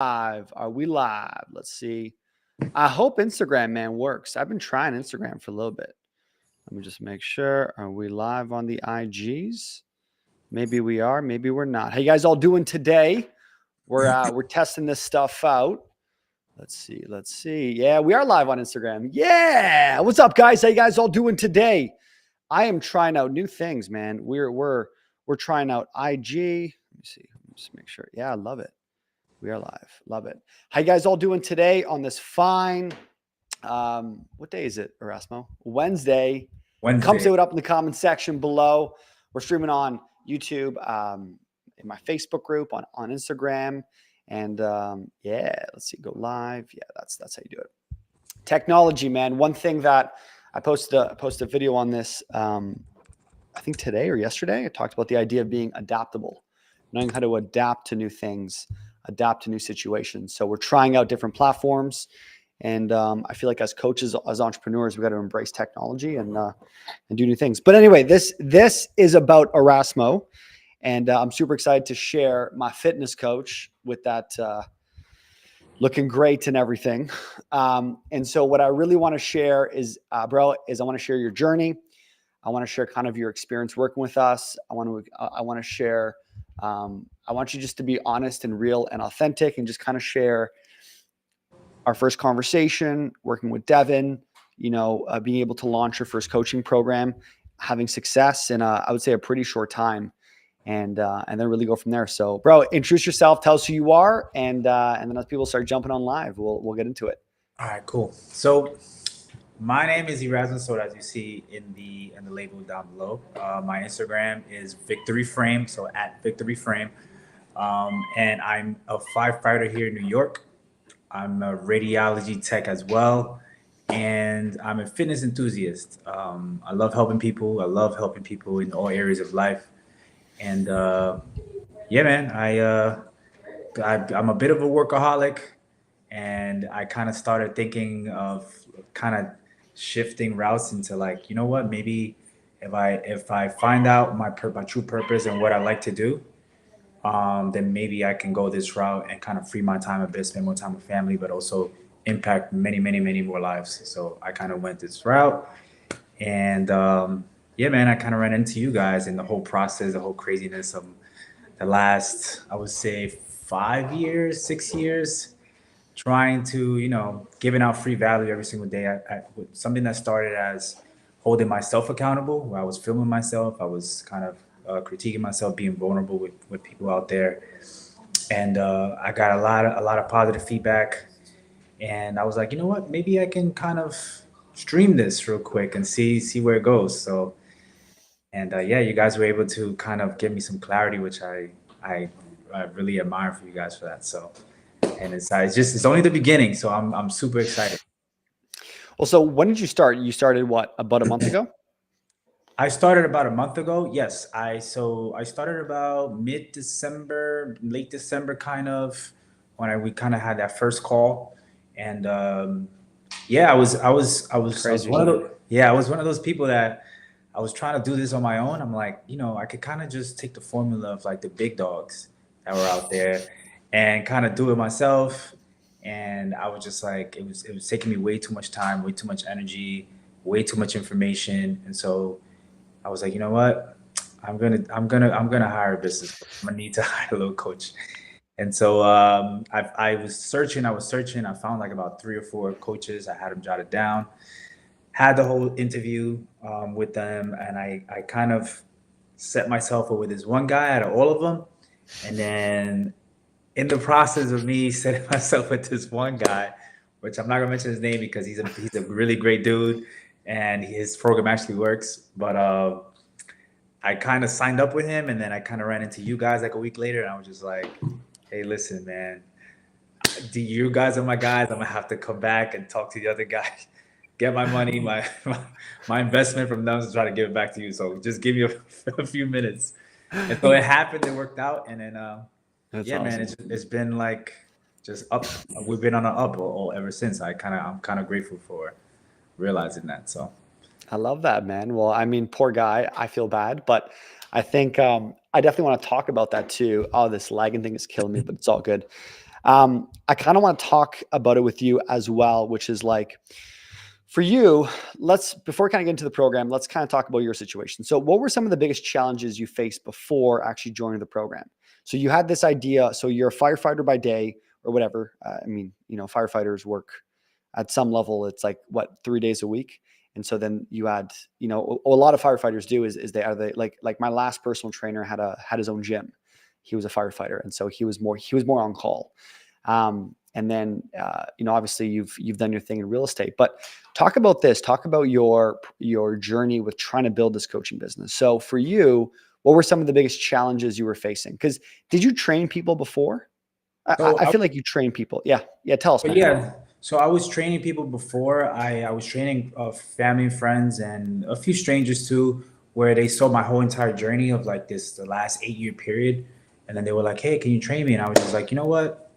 Live. Are we live? Let's see. I hope Instagram, man, works. I've been trying Instagram for a little bit. Let me just make sure. Are we live on the IGs? Maybe we are. Maybe we're not. How you guys all doing today? We're testing this stuff out. Let's see. Let's see. Yeah, we are live on Instagram. Yeah. What's up, guys? How you guys all doing today? I am trying out new things, man. We're trying out IG. Let me see. Just make sure. Yeah, I love it. We are live. Love it. How you guys all doing today on this fine, what day is it, Erasmo? Wednesday. Come say what up in the comment section below. We're streaming on YouTube, in my Facebook group, on Instagram. And yeah, let's see, go live. Yeah, that's how you do it. Technology, man. One thing that I posted a video on this, I think today or yesterday. I talked about the idea of being adaptable, knowing how to adapt to new things, adapt to new situations. So we're trying out different platforms, and I feel like as coaches, as entrepreneurs, we got to embrace technology and do new things. But anyway, this is about Erasmo, and I'm super excited to share my fitness coach with that looking great and everything. And so what I really want to share is, bro, I want to share your journey. I want to share kind of your experience working with us. I want to share. I want you just to be honest and real and authentic, and just kind of share our first conversation, working with Devin, being able to launch your first coaching program, having success in I would say a pretty short time, and then really go from there. So, bro, introduce yourself, tell us who you are, and then as people start jumping on live, we'll get into it. All right, cool. So my name is Erasmo Soto, as you see in the label down below. My Instagram is Victory Frame, so at Victory Frame. And I'm a firefighter here in New York. I'm a radiology tech as well, and I'm a fitness enthusiast. I love helping people. I love helping people in all areas of life. And yeah, man, I'm a bit of a workaholic, and I kind of started thinking of kind of shifting routes into, like, you know what, maybe if I find out my true purpose and what I like to do, then maybe I can go this route and kind of free my time a bit, spend more time with family, but also impact many, many, many more lives. So I kind of went this route, and yeah, man, I kind of ran into you guys in the whole process, the whole craziness of the last, I would say, 5 years, 6 years, trying to, giving out free value every single day. Something that started as holding myself accountable, where I was filming myself, I was kind of critiquing myself, being vulnerable with people out there, and I got a lot of positive feedback, and I was like, you know what, maybe I can kind of stream this real quick and see where it goes. So, and yeah, you guys were able to kind of give me some clarity, which I really admire for you guys for that. So, and it's only the beginning, so I'm super excited. Well, so when did you start? You started what, about a month ago? I started about a month ago. Yes, I started about mid-December, late December, kind of, when we kind of had that first call, and yeah, I was Crazy. one of those people that I was trying to do this on my own. I'm like, I could kind of just take the formula of, like, the big dogs that were out there and kind of do it myself. And I was just like, it was taking me way too much time, way too much energy, way too much information, and so I was like, you know what? I'm gonna hire a business coach. I'm gonna need to hire a little coach. And so I was searching. I found like about 3 or 4 coaches. I had them jotted down. Had the whole interview with them, and I kind of set myself up with this one guy out of all of them. And then in the process of me setting myself with this one guy, which I'm not gonna mention his name because he's a really great dude, and his program actually works. But I kind of signed up with him, and then I kind of ran into you guys like a week later, and I was just like, "Hey, listen, man, you guys are my guys. I'm gonna have to come back and talk to the other guys, get my money, my investment from them to try to give it back to you. So just give me a few minutes." And so it happened. It worked out, and then That's yeah, man, awesome. it's been like just up. We've been on an up all ever since. I'm kind of grateful for realizing that. So. I love that, man. Well, I mean, poor guy. I feel bad, but I think I definitely want to talk about that too. Oh, this lagging thing is killing me, but it's all good. I kind of want to talk about it with you as well, which is like, for you, before we kind of get into the program, let's kind of talk about your situation. So what were some of the biggest challenges you faced before actually joining the program? So you had this idea, so you're a firefighter by day or whatever. I mean, firefighters work at some level. It's like what, 3 days a week. And so then you had, a lot of firefighters do is they like my last personal trainer had his own gym. He was a firefighter. And so he was more on call. And then, obviously you've done your thing in real estate, but talk about this, talk about your journey with trying to build this coaching business. So for you, what were some of the biggest challenges you were facing? Because did you train people before? I feel like you train people. Yeah. Tell us, man. Yeah. So I was training people before. I was training family and friends and a few strangers too, where they saw my whole entire journey of like the last 8-year period. And then they were like, hey, can you train me? And I was just like, you know what?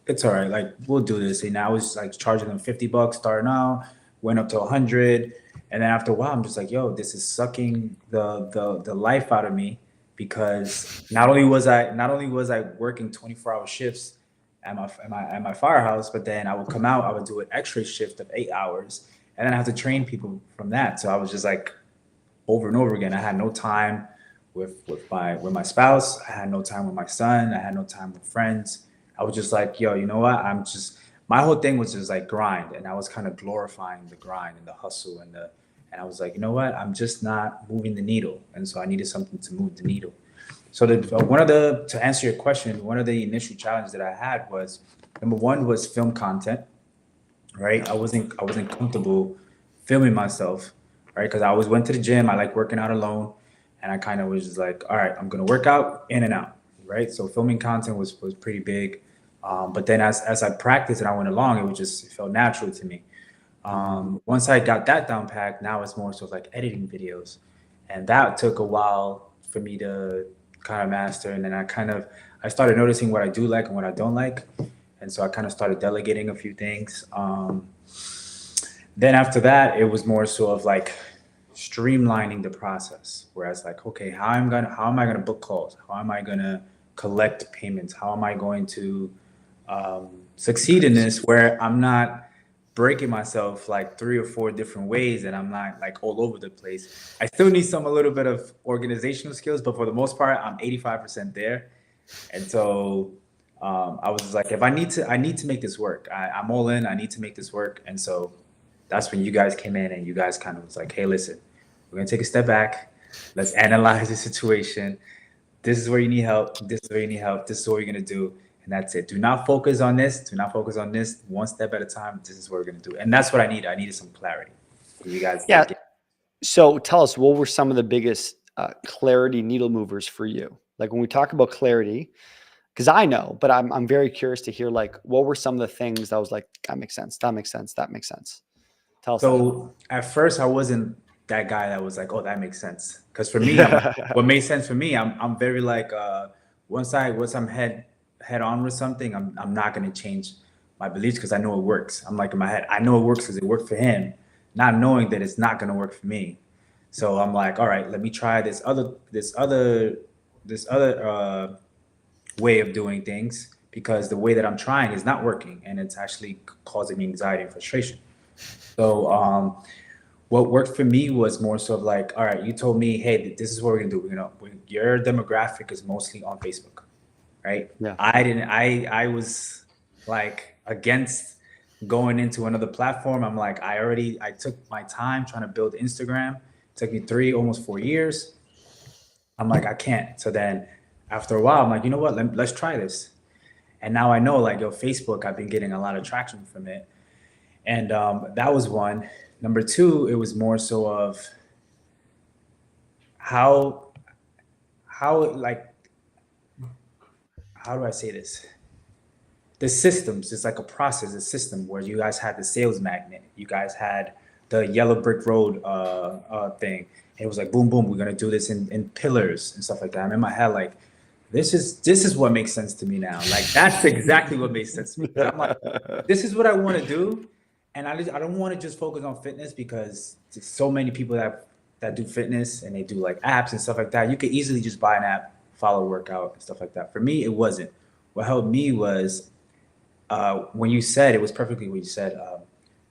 It's all right. Like, we'll do this. And I was like charging them $50 starting out, went up to 100. And then after a while, I'm just like, yo, this is sucking the life out of me, because not only was I working 24-hour shifts at my firehouse, but then I would come out, I would do an X-ray shift of 8 hours, and then I have to train people from that. So I was just like, over and over again, I had no time with my spouse. I had no time with my son. I had no time with friends. I was just like, yo, you know what? My whole thing was just like grind. And I was kind of glorifying the grind and the hustle and I was like, you know what? I'm just not moving the needle. And so I needed something to move the needle. So to answer your question, one of the initial challenges that I had was, number one was film content, right? I wasn't comfortable filming myself, right? Because I always went to the gym. I like working out alone. And I kind of was just like, all right, I'm going to work out in and out, right? So filming content was pretty big. But then as I practiced and I went along, it felt natural to me. Once I got that down packed, now it's more so like editing videos. And that took a while for me to kind of master. And then I started noticing what I do like and what I don't like. And so I kind of started delegating a few things. Then after that, it was more so of like streamlining the process. Whereas like, okay, how am I gonna book calls? How am I gonna collect payments? How am I going to succeed in this where I'm not breaking myself like 3 or 4 different ways and I'm not like all over the place. I still need a little bit of organizational skills, but for the most part, I'm 85% there. And so I was just like, I need to make this work. I'm all in. I need to make this work. And so that's when you guys came in and you guys kind of was like, hey, listen, we're going to take a step back. Let's analyze the situation. This is where you need help. This is where you need help. This is what you're going to do. And that's it. Do not focus on this. Do not focus on this. One step at a time. This is what we're going to do. And that's what I needed. I needed some clarity. You guys. Yeah. So tell us, what were some of the biggest clarity needle movers for you? Like when we talk about clarity, because I know, but I'm very curious to hear like, what were some of the things that was like, that makes sense. That makes sense. That makes sense. Tell us. So at first I wasn't that guy that was like, oh, that makes sense. Because for me, what made sense for me, I'm very like, once I'm head on with something, I'm not going to change my beliefs because I know it works. I'm like in my head, I know it works because it worked for him, not knowing that it's not going to work for me. So I'm like, all right, let me try this other way of doing things, because the way that I'm trying is not working and it's actually causing me anxiety and frustration. So what worked for me was more so of like, all right, you told me, hey, this is what we're gonna do. Your demographic is mostly on Facebook, right? Yeah. I was like against going into another platform. I'm like, I took my time trying to build Instagram. It took me 3, almost 4 years. I'm like, I can't. So then after a while, I'm like, you know what? Let's try this. And now I know, like, Facebook, I've been getting a lot of traction from it. And that was one. Number 2, it was more so of how do I say this? The systems, it's like a process, a system where you guys had the sales magnet. You guys had the yellow brick road thing. It was like, boom, boom, we're going to do this in pillars and stuff like that. I'm in my head like, this is what makes sense to me now. Like, that's exactly what makes sense to me. I'm like, this is what I want to do. And I don't want to just focus on fitness, because there's so many people that do fitness and they do like apps and stuff like that. You could easily just buy an app, follow a workout and stuff like that. For me, it wasn't. What helped me was when you said, it was perfectly what you said.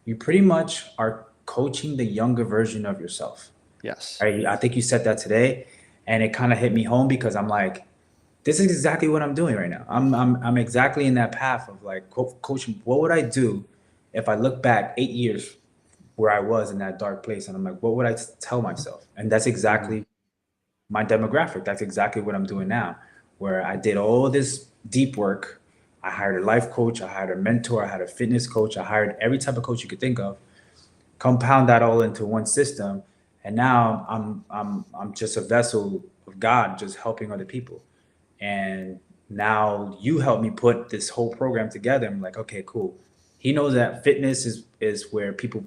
You pretty much are coaching the younger version of yourself. Yes. Right? I think you said that today, and it kind of hit me home because I'm like, this is exactly what I'm doing right now. I'm exactly in that path of like coaching. What would I do if I look back 8 years where I was in that dark place, and I'm like, what would I tell myself? And that's Mhm. exactly my demographic. That's exactly what I'm doing now, where I did all this deep work. I hired a life coach, I hired a mentor, I had a fitness coach, I hired every type of coach you could think of, compound that all into one system, and now I'm just a vessel of God, just helping other people. And now you help me put this whole program together. I'm like, okay, cool. He knows that fitness is where people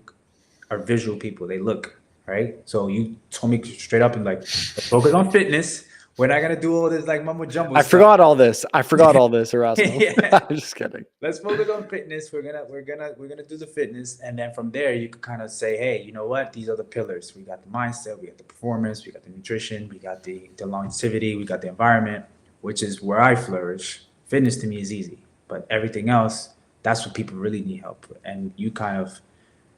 are visual people. They look, right? So you told me straight up and like, let's focus on fitness. We're not gonna do all this like mumbo jumbo I stuff. forgot all this. I forgot all this, Erasmo. Yeah. I'm just kidding. Let's focus on fitness. We're gonna do the fitness, and then from there you can kind of say, hey, you know what? These are the pillars. We got the mindset, we got the performance, we got the nutrition, we got the longevity, we got the environment, which is where I flourish. Fitness to me is easy, but everything else, that's what people really need help with. And you kind of,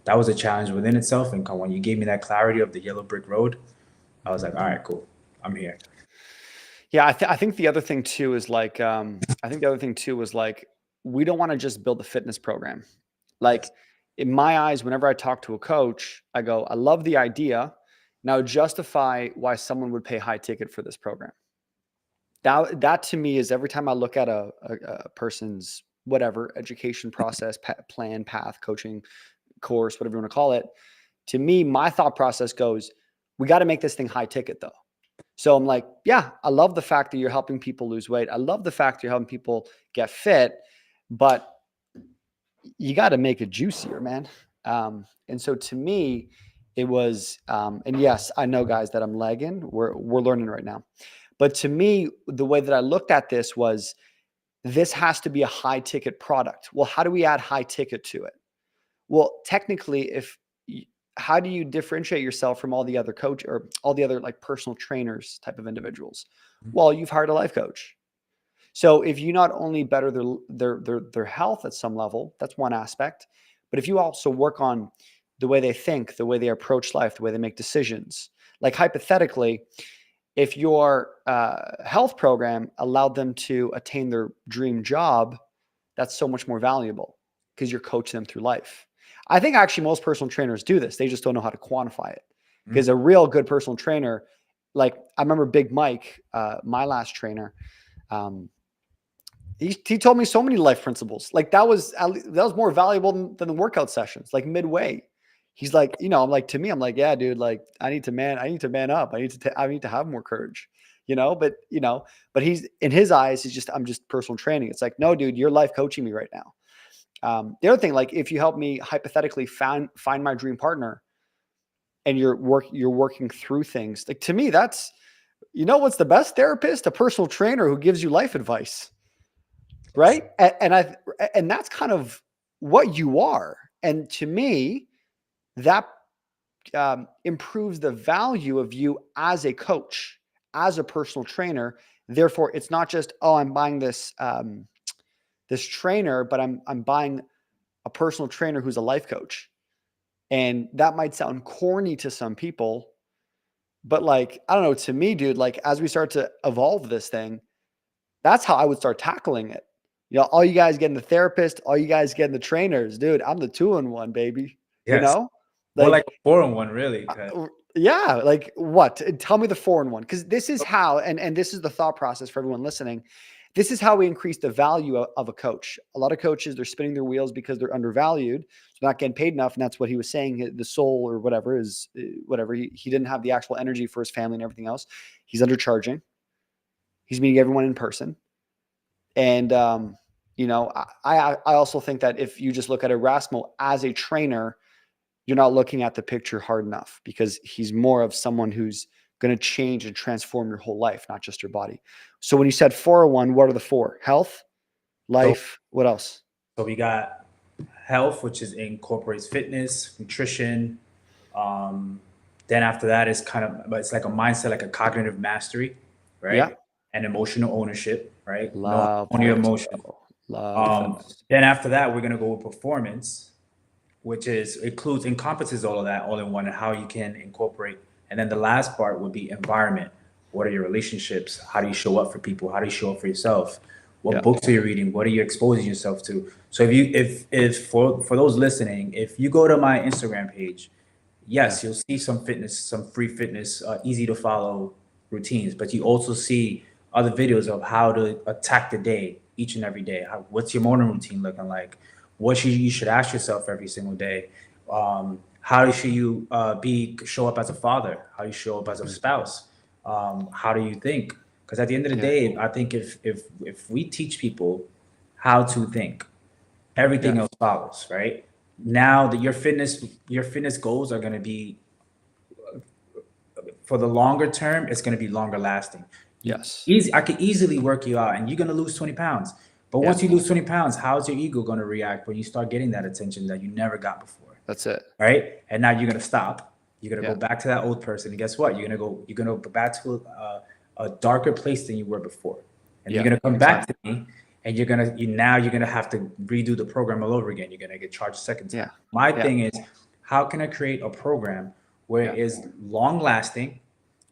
that was a challenge within itself. And when you gave me that clarity of the yellow brick road, I was like, all right, cool, I'm here. Yeah, I think the other thing too is like, I think the other thing too was like, we don't want to just build a fitness program. Yes. Like in my eyes, whenever I talk to a coach, I go, I love the idea. Now justify why someone would pay high ticket for this program. That to me is every time I look at a person's whatever education process, plan, path, coaching course, whatever you want to call it. To me, my thought process goes, we got to make this thing high ticket though. So I'm like, yeah, I love the fact that you're helping people lose weight. I love the fact you're helping people get fit, but you got to make it juicier, man. And so to me, it was, and yes, I know guys that I'm lagging. We're learning right now, but to me, the way that I looked at this was, this has to be a high ticket product. Well, how do we add high ticket to it? Well, technically, how do you differentiate yourself from all the other coach or all the other like personal trainers type of individuals? Well, you've hired a life coach. So if you not only better their health at some level, that's one aspect, but if you also work on the way they think, the way they approach life, the way they make decisions, like hypothetically, if your health program allowed them to attain their dream job, that's so much more valuable because you're coaching them through life. I think actually most personal trainers do this. They just don't know how to quantify it. Because a real good personal trainer, like I remember Big Mike, my last trainer, he told me so many life principles. Like that was more valuable than the workout sessions. Like midway, he's like, I'm like, to me, I'm like, yeah, dude, like I need to man up. I need to have more courage, but he's in his eyes, I'm just personal training. It's like, no, dude, you're life coaching me right now. The other thing, like if you help me hypothetically find my dream partner and you're working through things, like to me, that's, what's the best therapist? A personal trainer who gives you life advice. Right. And that's kind of what you are. And to me, that improves the value of you as a coach, as a personal trainer. Therefore, it's not just, oh, I'm buying this this trainer, but I'm buying a personal trainer who's a life coach. And that might sound corny to some people, but like, I don't know, to me, dude, like as we start to evolve this thing, that's how I would start tackling it. All you guys getting the therapist, all you guys getting the trainers, dude, I'm the 2-in-1, baby. Yes. More like Like, a 4-in-1, really. 'Cause yeah, like what? Tell me the 4-in-1, because this is how, and this is the thought process for everyone listening. This is how we increase the value of a coach. A lot of coaches, they're spinning their wheels because they're undervalued. So not getting paid enough. And that's what he was saying. The soul or whatever is whatever. He didn't have the actual energy for his family and everything else. He's undercharging. He's meeting everyone in person. And, I also think that if you just look at Erasmo as a trainer, you're not looking at the picture hard enough, because he's more of someone who's going to change and transform your whole life, not just your body. So when you said 401, what are the four? Health, so, life, what else? so we got health, which incorporates fitness, nutrition. Um, then after that is but it's like a mindset, like a cognitive mastery, Yeah. right? And emotional ownership, right? Love Own your that, emotion. bro. Love fitness. Then after that, we're gonna go with performance, which encompasses all of that all in one, and how you can incorporate. And then the last part would be environment. What are your relationships? How do you show up for people? How do you show up for yourself? What Yeah. books are you reading? What are you exposing yourself to? So if for those listening, if you go to my Instagram page, yes, you'll see some fitness, some free fitness, easy to follow routines, but you also see other videos of how to attack the day each and every day. What's your morning routine looking like? What you should ask yourself every single day. How should you show up as a father? How do you show up as a spouse? How do you think? Because at the end of the day, I think if we teach people how to think, everything else follows, right? Now that your fitness goals are going to be, for the longer term, it's going to be longer lasting. Yes. I could easily work you out, and you're going to lose 20 pounds. But once you lose 20 pounds, how's your ego going to react when you start getting that attention that you never got before? That's it. Right? And now you're going to stop. You're going to go back to that old person. And guess what? You're going to go back to a darker place than you were before. And you're going to come back to me, and you're going to have to redo the program all over again. You're going to get charged a second time. My thing is, how can I create a program where it is long lasting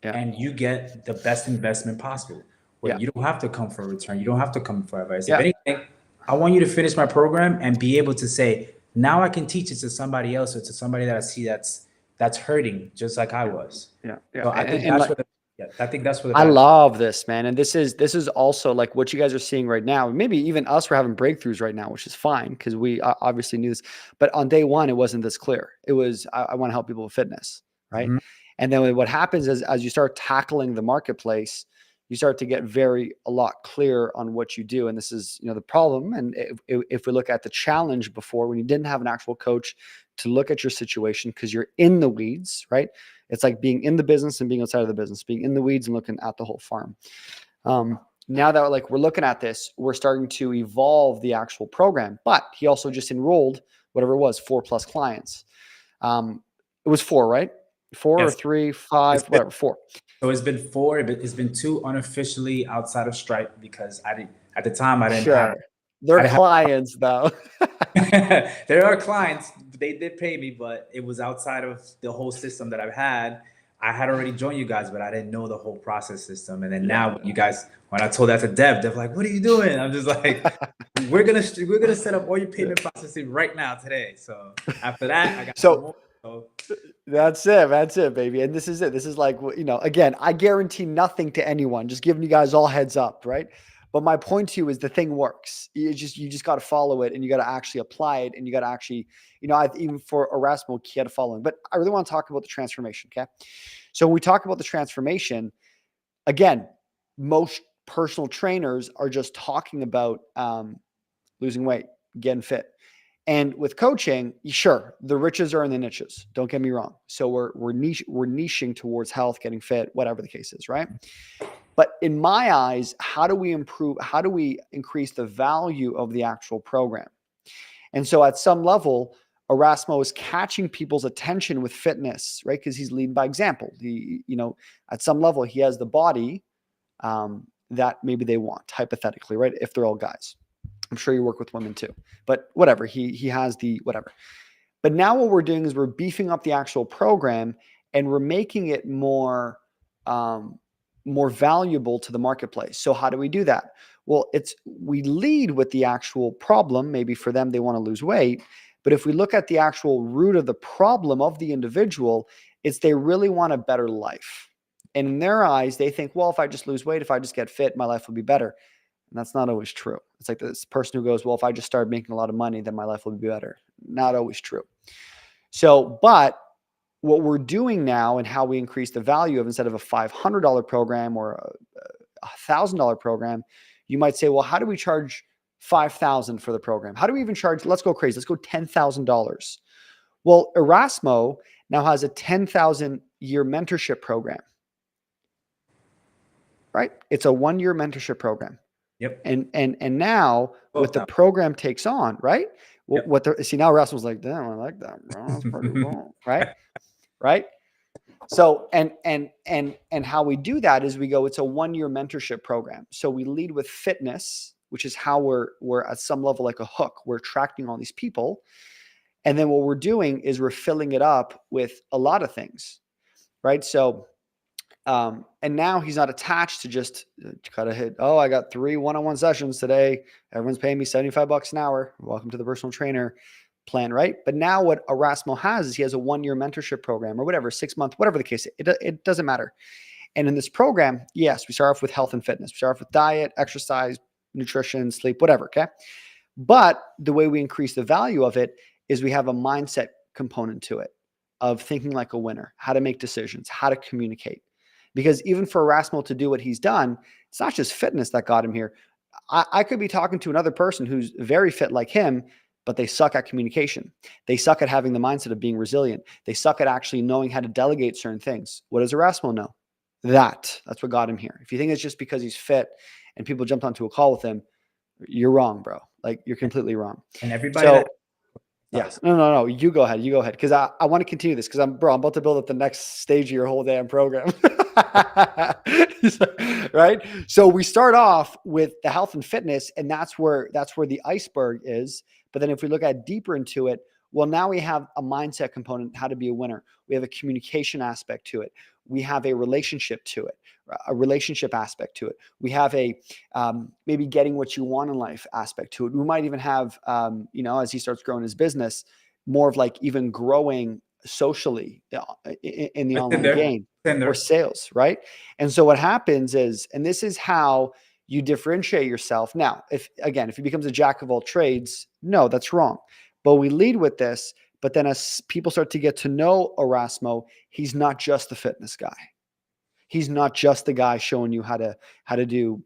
and you get the best investment possible? Where you don't have to come for a return. You don't have to come for advice. If anything, I want you to finish my program and be able to say, now I can teach it to somebody else, or to somebody that I see that's hurting just like I was. Yeah. So I think that's what I love this, man. And this is also like what you guys are seeing right now. Maybe even us, we're having breakthroughs right now, which is fine because we obviously knew this. But on day one, it wasn't this clear. It was, I want to help people with fitness, right? Mm-hmm. And then what happens is, as you start tackling the marketplace, you start to get a lot clearer on what you do. And this is, the problem. And if we look at the challenge before, when you didn't have an actual coach to look at your situation because you're in the weeds, right? It's like being in the business and being outside of the business, being in the weeds and looking at the whole farm. Now that we're looking at this, we're starting to evolve the actual program, but he also just enrolled whatever it was, 4+ clients. It was 4, right? 4 or 3, 5, whatever, 4. So it's been 4, but it's been 2 unofficially outside of Stripe because at the time I didn't have. They're clients though. There are clients. They did pay me, but it was outside of the whole system that I've had. I had already joined you guys, but I didn't know the whole process system. And then now when I told that to Dev like, what are you doing? I'm just like, we're gonna set up all your payment processing right now today. So after that, I got That's it, baby. And this is it. This is like, again, I guarantee nothing to anyone, just giving you guys all heads up, right? But my point to you is the thing works. You just got to follow it, and you got to actually apply it, and you got to actually, even for Erasmo, he had to follow it. But I really want to talk about the transformation, okay? So when we talk about the transformation, again, most personal trainers are just talking about losing weight, getting fit. And with coaching, sure, the riches are in the niches. Don't get me wrong. So we're niching towards health, getting fit, whatever the case is, right? But in my eyes, how do we increase the value of the actual program? And so at some level, Erasmo is catching people's attention with fitness, right? Because he's leading by example. At some level, he has the body that maybe they want, hypothetically, right? If they're all guys. I'm sure you work with women too, but whatever, he has the whatever. But now what we're doing is we're beefing up the actual program, and we're making it more valuable to the marketplace. So how do we do that? Well, we lead with the actual problem. Maybe for them, they want to lose weight. But if we look at the actual root of the problem of the individual, it's they really want a better life. And in their eyes, they think, well, if I just lose weight, if I just get fit, my life will be better. And that's not always true. It's like this person who goes, well, if I just start making a lot of money, then my life will be better. Not always true. So, but what we're doing now and how we increase the value of, instead of a $500 program or a $1,000 program, you might say, well, how do we charge $5,000 for the program? How do we even charge? Let's go crazy. Let's go $10,000. Well, Erasmo now has a 10,000-year mentorship program, right? It's a 1-year mentorship program. Yep. And now what the program takes on, right? Yep. Now Erasmo's like, damn, I like that, bro. That's pretty cool. Right? Right? So, and how we do that is we go, it's a 1-year mentorship program. So we lead with fitness, which is how we're at some level like a hook. We're attracting all these people. And then what we're doing is we're filling it up with a lot of things, right? So, and now he's not attached to just kind of hit, oh, I got 3 one-on-one sessions today. Everyone's paying me $75 an hour. Welcome to the personal trainer plan, right? But now what Erasmo has is he has a 1-year mentorship program or whatever, 6-month, whatever the case, it doesn't matter. And in this program, yes, we start off with health and fitness. We start off with diet, exercise, nutrition, sleep, whatever, okay? But the way we increase the value of it is we have a mindset component to it of thinking like a winner, how to make decisions, how to communicate. Because even for Erasmo to do what he's done, it's not just fitness that got him here. I could be talking to another person who's very fit like him, but they suck at communication. They suck at having the mindset of being resilient. They suck at actually knowing how to delegate certain things. What does Erasmo know? That's what got him here. If you think it's just because he's fit and people jumped onto a call with him, you're wrong, bro. Like, you're completely wrong. And everybody. So, yes. No. You go ahead. Because I want to continue this because I'm about to build up the next stage of your whole damn program. Right. So we start off with the health and fitness, and that's where the iceberg is. But then if we look at deeper into it, well, now we have a mindset component, how to be a winner. We have a communication aspect to it. We have a relationship to it, a relationship aspect to it. We have a maybe getting what you want in life aspect to it. We might even have, as he starts growing his business, more of like even growing socially in the online game or sales, right? And so what happens is, and this is how you differentiate yourself. Now, if he becomes a jack of all trades, no, that's wrong. But we lead with this. But then as people start to get to know Erasmo, he's not just the fitness guy. He's not just the guy showing you how to do,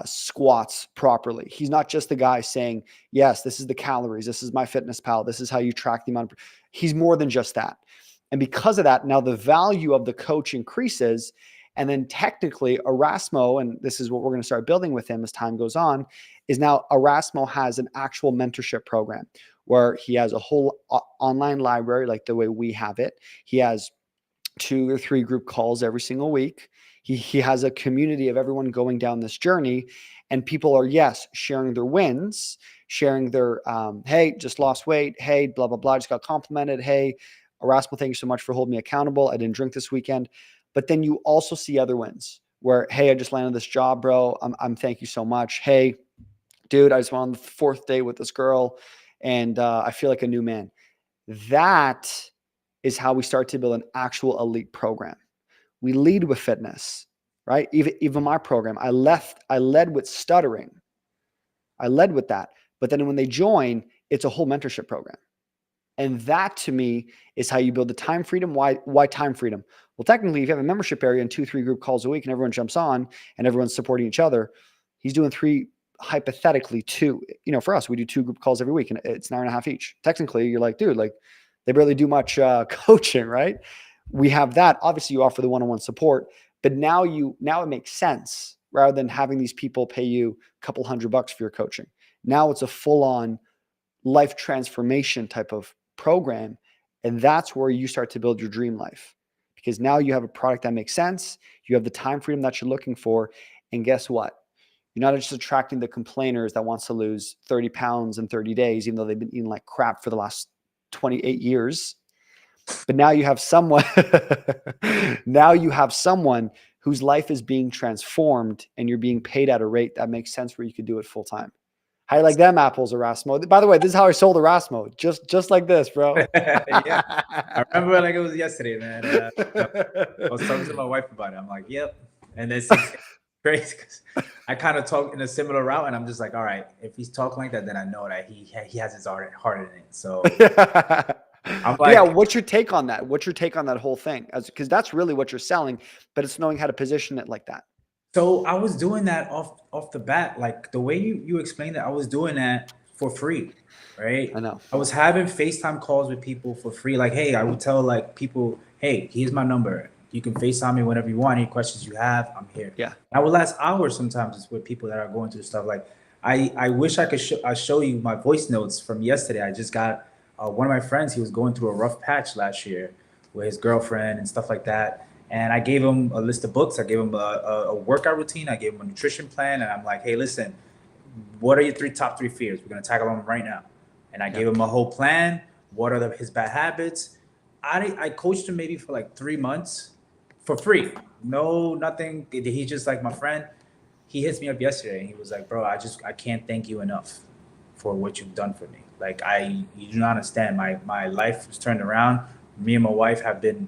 squats properly. He's not just the guy saying, yes, this is the calories. This is my fitness pal. This is how you track the amount of, he's more than just that. And because of that, now the value of the coach increases. And then technically Erasmo, and this is what we're going to start building with him as time goes on, is now Erasmo has an actual mentorship program where he has a whole online library like the way we have it. He has 2 or 3 group calls every single week. He has a community of everyone going down this journey, and people are, yes, sharing their wins, sharing their, hey, just lost weight. Hey, blah, blah, blah, just got complimented. Hey, Erasmo, thank you so much for holding me accountable. I didn't drink this weekend. But then you also see other wins where, hey, I just landed this job, bro. I'm thank you so much. Hey, dude, I just went on the 4th date with this girl and I feel like a new man. That is how we start to build an actual elite program. We lead with fitness, right? Even my program, I led with stuttering. I led with that. But then when they join, it's a whole mentorship program. And that to me is how you build the time freedom. Why time freedom? Well, technically, if you have a membership area and 2-3 group calls a week and everyone jumps on and everyone's supporting each other, he's doing 3, hypothetically 2. For us, we do 2 group calls every week and it's an hour and a half each. Technically, you're like, dude, like they barely do much coaching, right? We have that. Obviously, you offer the one-on-one support, but now it makes sense rather than having these people pay you a couple $100 for your coaching. Now it's a full-on life transformation type of program. And that's where you start to build your dream life, because now you have a product that makes sense. You have the time freedom that you're looking for. And guess what? You're not just attracting the complainers that wants to lose 30 pounds in 30 days, even though they've been eating like crap for the last 28 years. But now you have someone, whose life is being transformed and you're being paid at a rate that makes sense where you could do it full time. How you like them apples, Erasmo? By the way, this is how I sold Erasmo. Just like this, bro. Yeah, I remember like it was yesterday, man. I was talking to my wife about it. I'm like, yep. And it's crazy because I kind of talk in a similar route, and I'm just like, all right, if he's talking like that, then I know that he has his heart in it. So I'm like, yeah. What's your take on that? What's your take on that whole thing? Because that's really what you're selling, but it's knowing how to position it like that. So I was doing that off the bat, like the way you explained it, I was doing that for free, right? I know. I was having FaceTime calls with people for free. Like, hey, I would tell like people, hey, here's my number. You can FaceTime me whenever you want. Any questions you have, I'm here. Yeah. I would last hours sometimes with people that are going through stuff. Like, I wish I could show you my voice notes from yesterday. I just got one of my friends. He was going through a rough patch last year with his girlfriend and stuff like that. And I gave him a list of books. I gave him a workout routine. I gave him a nutrition plan. And I'm like, hey, listen, what are your top three fears? We're going to tackle them right now. And I gave him a whole plan. What are his bad habits? I coached him maybe for like 3 months for free. No, nothing. He's just like my friend. He hits me up yesterday and he was like, bro, I can't thank you enough for what you've done for me. Like, you do not understand. My life was turned around. Me and my wife have been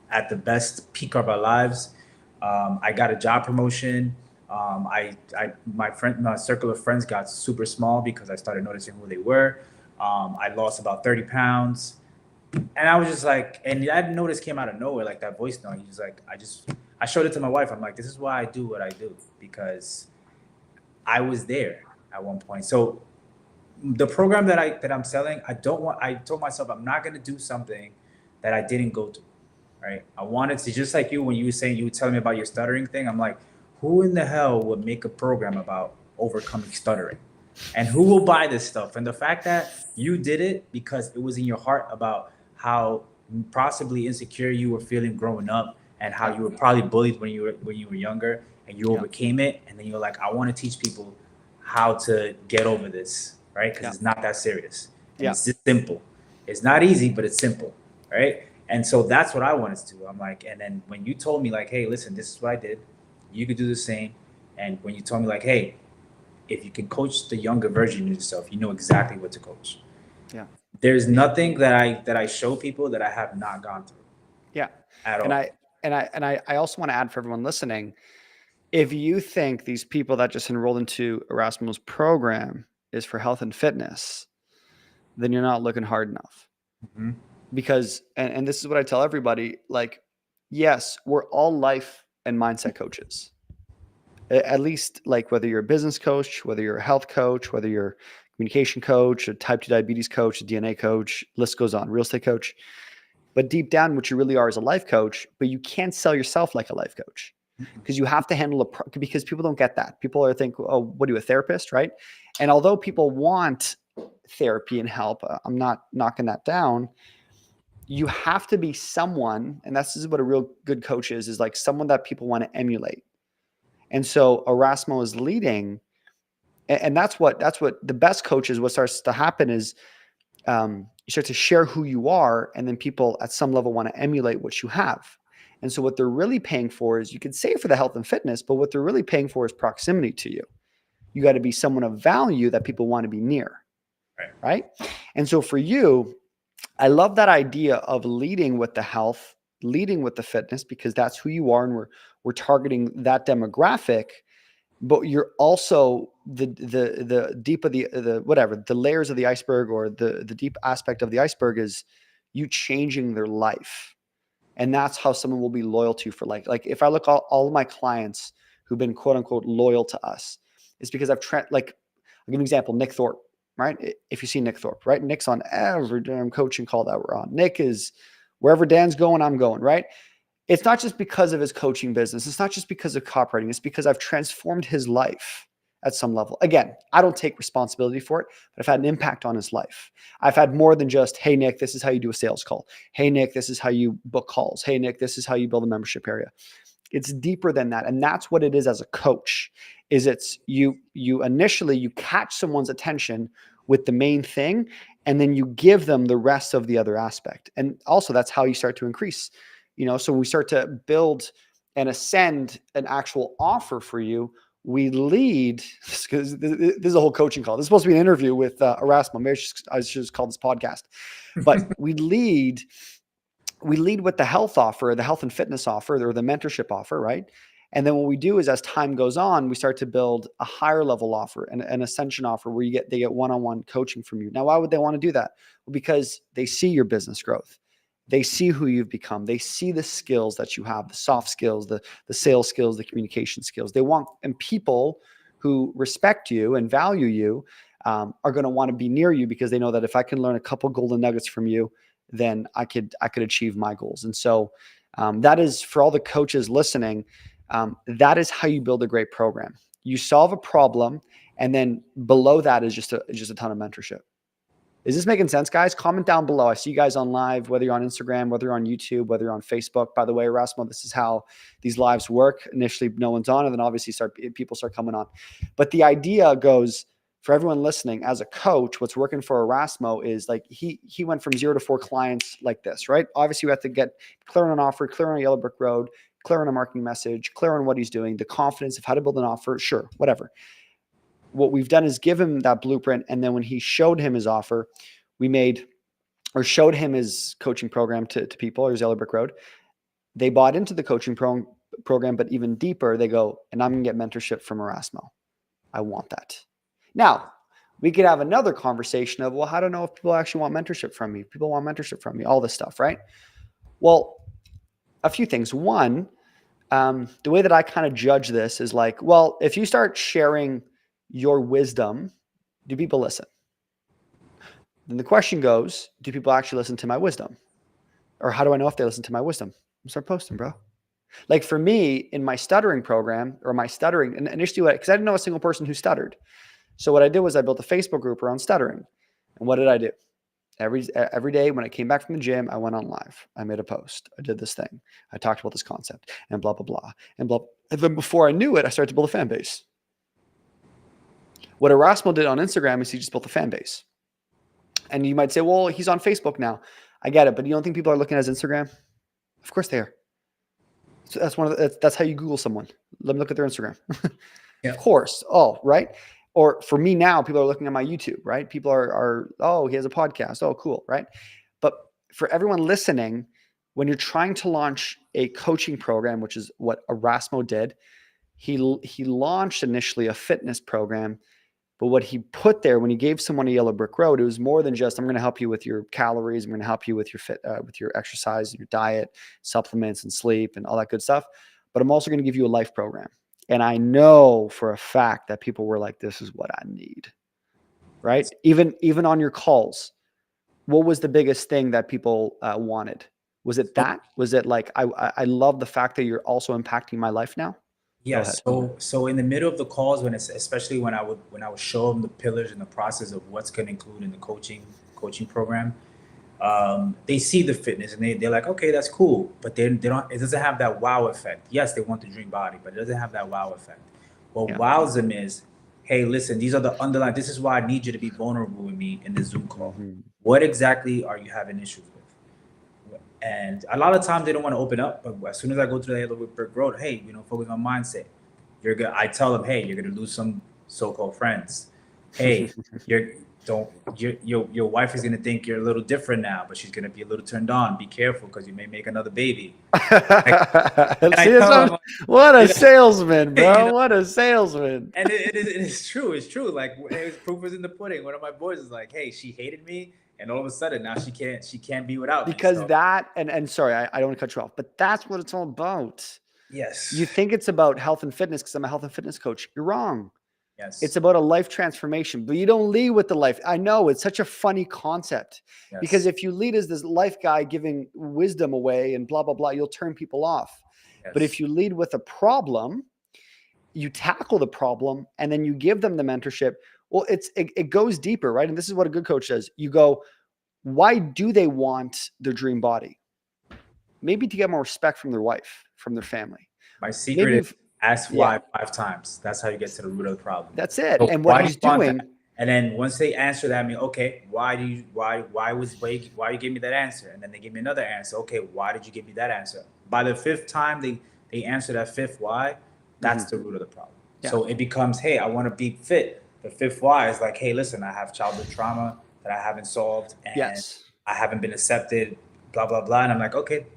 at the best peak of our lives. I got a job promotion. My circle of friends got super small because I started noticing who they were. I lost about 30 pounds. And I was just like, and that notice came out of nowhere, like that voice note. He's like, I showed it to my wife. I'm like, this is why I do what I do, because I was there at one point. So the program that I'm selling, I told myself I'm not going to do something that I didn't go to, right? I wanted to, just like you, when you were telling me about your stuttering thing, I'm like, who in the hell would make a program about overcoming stuttering? And who will buy this stuff? And the fact that you did it because it was in your heart about how possibly insecure you were feeling growing up and how you were probably bullied when you were younger, and you overcame it. And then you're like, I want to teach people how to get over this, right? Because it's not that serious. And it's just simple. It's not easy, but it's simple, right? And so that's what I wanted to do. I'm like, and then when you told me like, hey, listen, this is what I did, you could do the same. And when you told me like, hey, if you can coach the younger version of yourself, you know exactly what to coach. Yeah. There's nothing that I show people that I have not gone through. Yeah. At all. And I also want to add for everyone listening, if you think these people that just enrolled into Erasmo's program is for health and fitness, then you're not looking hard enough. Mm-hmm. Because, and this is what I tell everybody, like, yes, we're all life and mindset coaches. At least, like, whether you're a business coach, whether you're a health coach, whether you're a communication coach, a type 2 diabetes coach, a DNA coach, list goes on, real estate coach. But deep down, what you really are is a life coach, but you can't sell yourself like a life coach, because you have to handle because people don't get that. People are think, oh, what are you, a therapist, right? And although people want therapy and help, I'm not knocking that down. You have to be someone, and this is what a real good coach is like someone that people want to emulate. And so Erasmo is leading, and that's what the best coaches, what starts to happen is you start to share who you are, and then people at some level want to emulate what you have. And so what they're really paying for is, you could say for the health and fitness, but what they're really paying for is proximity to you. You got to be someone of value that people want to be near, right? And so for you, I love that idea of leading with the health, leading with the fitness, because that's who you are, and we're targeting that demographic. But you're also the deep of the layers of the iceberg, or the deep aspect of the iceberg is you changing their life. And that's how someone will be loyal to you for like if I look at all of my clients who've been quote unquote loyal to us, it's because I'll give you an example, Nick Thorpe, right? If you see Nick Thorpe, right? Nick's on every damn coaching call that we're on. Nick is wherever Dan's going, I'm going, right? It's not just because of his coaching business. It's not just because of copywriting. It's because I've transformed his life at some level. Again, I don't take responsibility for it, but I've had an impact on his life. I've had more than just, hey, Nick, this is how you do a sales call. Hey, Nick, this is how you book calls. Hey, Nick, this is how you build a membership area. It's deeper than that. And that's what it is as a coach, is it's you initially, you catch someone's attention with the main thing, and then you give them the rest of the other aspect. And also that's how you start to increase. So when we start to build and ascend an actual offer for you, we lead, because this is a whole coaching call. This is supposed to be an interview with Erasmo. Maybe I should just call this podcast. But we lead with the health offer, the health and fitness offer, or the mentorship offer, right? And then what we do is, as time goes on, we start to build a higher level offer, an ascension offer, where they get one-on-one coaching from you. Now, why would they want to do that? Well, because they see your business growth. They see who you've become. They see the skills that you have, the soft skills, the sales skills, the communication skills. And people who respect you and value you are going to want to be near you, because they know that if I can learn a couple golden nuggets from you, then I could achieve my goals. And so that is, for all the coaches listening, that is how you build a great program. You solve a problem, and then below that is just a ton of mentorship. Is this making sense, guys? Comment down below. I see you guys on live, whether you're on Instagram, whether you're on YouTube, whether you're on Facebook. By the way, Erasmo, this is how these lives work. Initially, no one's on, and then obviously people start coming on. But the idea goes, for everyone listening, as a coach, what's working for Erasmo is like he went from 0 to 4 clients like this, right? Obviously, we have to get clear on an offer, clear on a yellow brick road, clear on a marketing message, clear on what he's doing, the confidence of how to build an offer, sure, whatever. What we've done is give him that blueprint. And then when he showed him his offer, showed him his coaching program to people, or his Yellow Brick Road. They bought into the coaching program, but even deeper, they go, and I'm going to get mentorship from Erasmo. I want that. Now, we could have another conversation of, well, I don't know if people actually want mentorship from me. People want mentorship from me, all this stuff, right? Well, a few things. One, the way that I kind of judge this is like, well, if you start sharing your wisdom, do people listen? Then the question goes, do people actually listen to my wisdom? Or how do I know if they listen to my wisdom? I'm start posting, bro. Like for me, in my stuttering program, or my stuttering, and initially, because I didn't know a single person who stuttered. So what I did was I built a Facebook group around stuttering. And what did I do? Every day when I came back from the gym, I went on live. I made a post. I did this thing. I talked about this concept and blah, blah, blah, and blah. And then before I knew it, I started to build a fan base. What Erasmo did on Instagram is he just built a fan base. And you might say, well, he's on Facebook now. I get it. But you don't think people are looking at his Instagram? Of course they are. So that's how you Google someone. Let me look at their Instagram. Yeah. Of course. Oh, right. Or for me now, people are looking at my YouTube, right? People are, oh, he has a podcast. Oh, cool. Right. But for everyone listening, when you're trying to launch a coaching program, which is what Erasmo did, he launched initially a fitness program. But what he put there, when he gave someone a Yellow Brick Road, it was more than just, I'm going to help you with your calories. I'm going to help you with your exercise, your diet, supplements, and sleep, and all that good stuff. But I'm also going to give you a life program. And I know for a fact that people were like, this is what I need, right? Even on your calls, what was the biggest thing that people wanted? Was it that? Was it like, I love the fact that you're also impacting my life now? Yes. So in the middle of the calls, especially when I would show them the pillars and the process of what's going to include in the coaching program, they see the fitness and they're like, okay, that's cool, but they don't. It doesn't have that wow effect. Yes, they want the dream body, but it doesn't have that wow effect. What wows them is, hey, listen, these are the underlying. This is why I need you to be vulnerable with me in the Zoom call. What exactly are you having issues with? And a lot of times they don't want to open up, but as soon as I go to the Yellow Brick Road, hey, focus on mindset. I tell them, hey, you're gonna lose some so-called friends. Hey, your wife is gonna think you're a little different now, but she's gonna be a little turned on. Be careful because you may make another baby. What a salesman, bro! What a salesman! And it is true. It's true. Like proof is in the pudding. One of my boys is like, hey, she hated me. And all of a sudden now she can't be without me. Because and sorry, I don't want to cut you off, but that's what it's all about. Yes. You think it's about health and fitness because I'm a health and fitness coach. You're wrong. Yes. It's about a life transformation, but you don't lead with the life. I know it's such a funny concept because if you lead as this life guy giving wisdom away and blah, blah, blah, you'll turn people off. Yes. But if you lead with a problem, you tackle the problem and then you give them the mentorship. Well, it goes deeper, right? And this is what a good coach does. You go, why do they want their dream body? Maybe to get more respect from their wife, from their family. My secret is ask why 5 times. That's how you get to the root of the problem. That's it. So and what he's doing. And then once they answer that, I mean, okay, why you gave me that answer? And then they give me another answer. Okay, why did you give me that answer? By the 5th time they answer that 5th why, that's the root of the problem. Yeah. So it becomes, hey, I want to be fit. The 5th why is like, hey, listen, I have childhood trauma that I haven't solved and I haven't been accepted, blah, blah, blah. And I'm like, okay,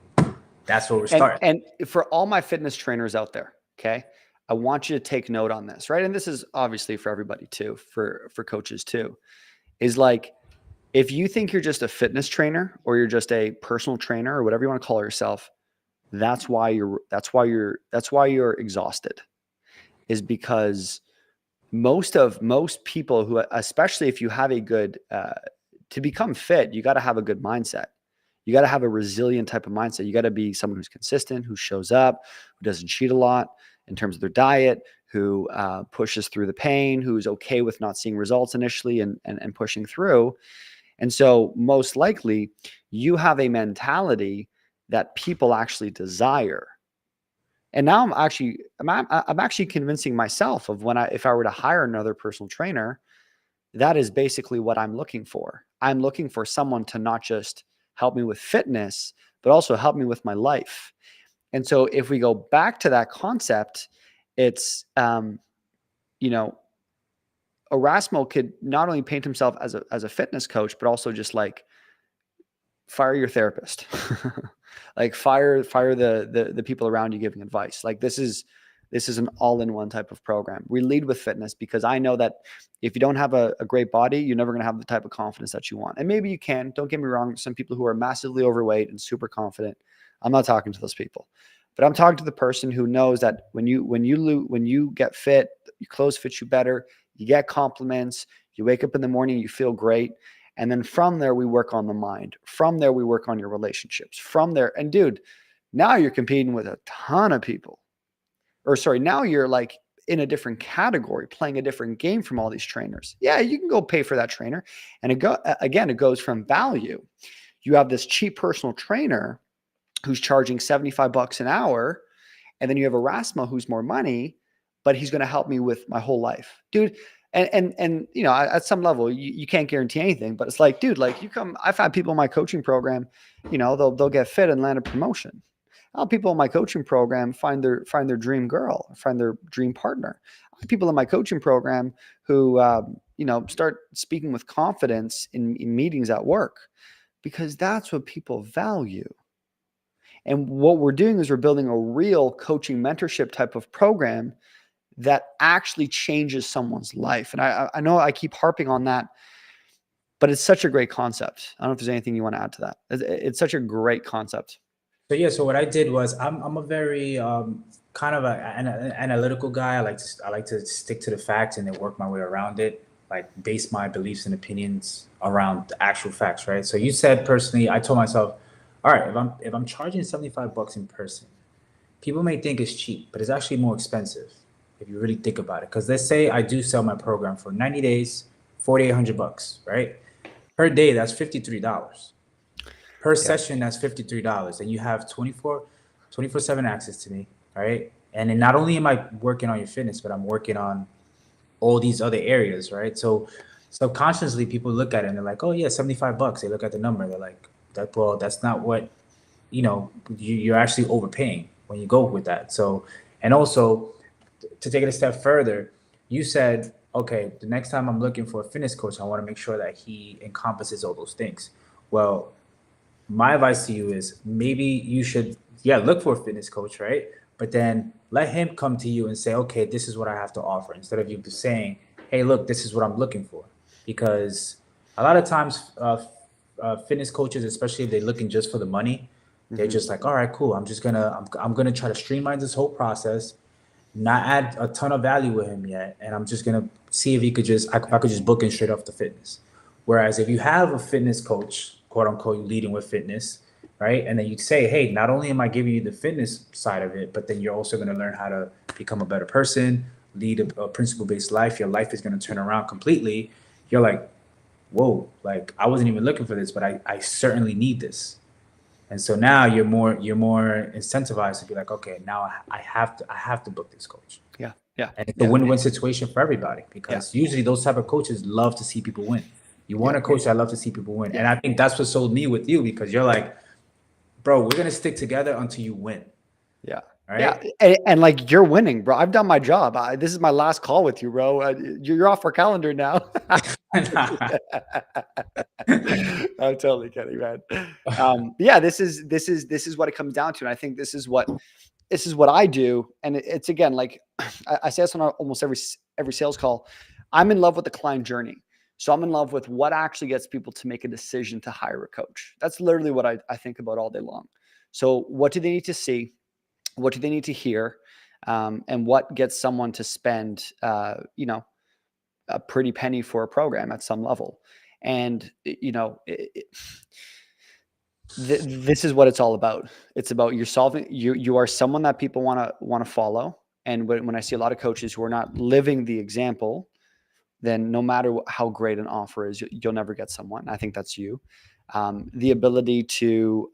that's where we're starting. And for all my fitness trainers out there, okay, I want you to take note on this, right? And this is obviously for everybody too, for coaches too, is like, if you think you're just a fitness trainer or you're just a personal trainer or whatever you want to call yourself, that's why you're exhausted, is because most people who, especially if you have a good, to become fit, you got to have a good mindset. You got to have a resilient type of mindset. You got to be someone who's consistent, who shows up, who doesn't cheat a lot in terms of their diet, who pushes through the pain, who's okay with not seeing results initially and pushing through. And so most likely you have a mentality that people actually desire. And now I'm actually convincing myself of if I were to hire another personal trainer, that is basically what I'm looking for. I'm looking for someone to not just help me with fitness, but also help me with my life. And so if we go back to that concept, it's, Erasmo could not only paint himself as a fitness coach, but also just like fire your therapist, like fire the people around you giving advice. Like this is an all-in-one type of program. We lead with fitness because I know that if you don't have a great body, you're never going to have the type of confidence that you want. And maybe you can, don't get me wrong. Some people who are massively overweight and super confident, I'm not talking to those people, but I'm talking to the person who knows that when you get fit, your clothes fit you better, you get compliments, you wake up in the morning, you feel great. And then from there, we work on the mind. From there, we work on your relationships. From there, and dude, now you're competing with a ton of people. Or sorry, now you're like in a different category, playing a different game from all these trainers. Yeah, you can go pay for that trainer. And it goes from value. You have this cheap personal trainer who's charging $75 an hour. And then you have Erasmo who's more money, but he's going to help me with my whole life. Dude, and at some level you can't guarantee anything, but it's like, dude, like I've had people in my coaching program, they'll get fit and land a promotion. I'll have people in my coaching program find their dream girl, find their dream partner. I have people in my coaching program who start speaking with confidence in meetings at work, because that's what people value. And what we're doing is we're building a real coaching mentorship type of program that actually changes someone's life. And I know I keep harping on that, but it's such a great concept. I don't know if there's anything you want to add to that. It's such a great concept. So yeah, so what I did was I'm a very kind of an analytical guy. I like to stick to the facts and then work my way around it, like base my beliefs and opinions around the actual facts, right? So you said personally, I told myself, all right, if I'm charging $75 in person, people may think it's cheap, but it's actually more expensive if you really think about it. Because let's say I do sell my program for 90 days, $4,800, right? Per day, that's $53. Per session, that's $53. And you have 24/7 access to me, right? And then not only am I working on your fitness, but I'm working on all these other areas, right? So subconsciously, people look at it and they're like, oh yeah, $75. They look at the number, they're like, that's not what, you're actually overpaying when you go with that. So, and also to take it a step further, you said, okay, the next time I'm looking for a fitness coach, I want to make sure that he encompasses all those things. Well, my advice to you is maybe you should, look for a fitness coach, right? But then let him come to you and say, okay, this is what I have to offer, instead of you saying, hey, look, this is what I'm looking for. Because a lot of times, fitness coaches, especially if they're looking just for the money, they're just like, all right, cool. I'm gonna try to streamline this whole process, not add a ton of value with him yet, and I'm just gonna see if I could just book him straight off the fitness. Whereas if you have a fitness coach, quote unquote, leading with fitness, right, and then you say, hey, not only am I giving you the fitness side of it, but then you're also gonna learn how to become a better person, lead a principle-based life. Your life is gonna turn around completely. You're like, whoa, like I wasn't even looking for this, but I certainly need this. And so now you're more incentivized to be like, okay, now I have to book this coach. Yeah. And it's a win-win situation for everybody, because usually those type of coaches love to see people win. You want a coach that loves to see people win. And I think that's what sold me with you, because you're like, bro, we're gonna stick together until you win. Yeah. Right? Yeah. And like, you're winning, bro. I've done my job. This is my last call with you, bro. You're off our calendar now. I'm totally kidding, man. Yeah, this is what it comes down to. And I think this is what I do. And it's again, like I say this on almost every sales call. I'm in love with the client journey. So I'm in love with what actually gets people to make a decision to hire a coach. That's literally what I think about all day long. So what do they need to see? What do they need to hear? And what gets someone to spend, a pretty penny for a program at some level? And, this is what it's all about. It's about you are someone that people want to follow. And when I see a lot of coaches who are not living the example, then no matter how great an offer is, you'll never get someone. I think that's you. The ability to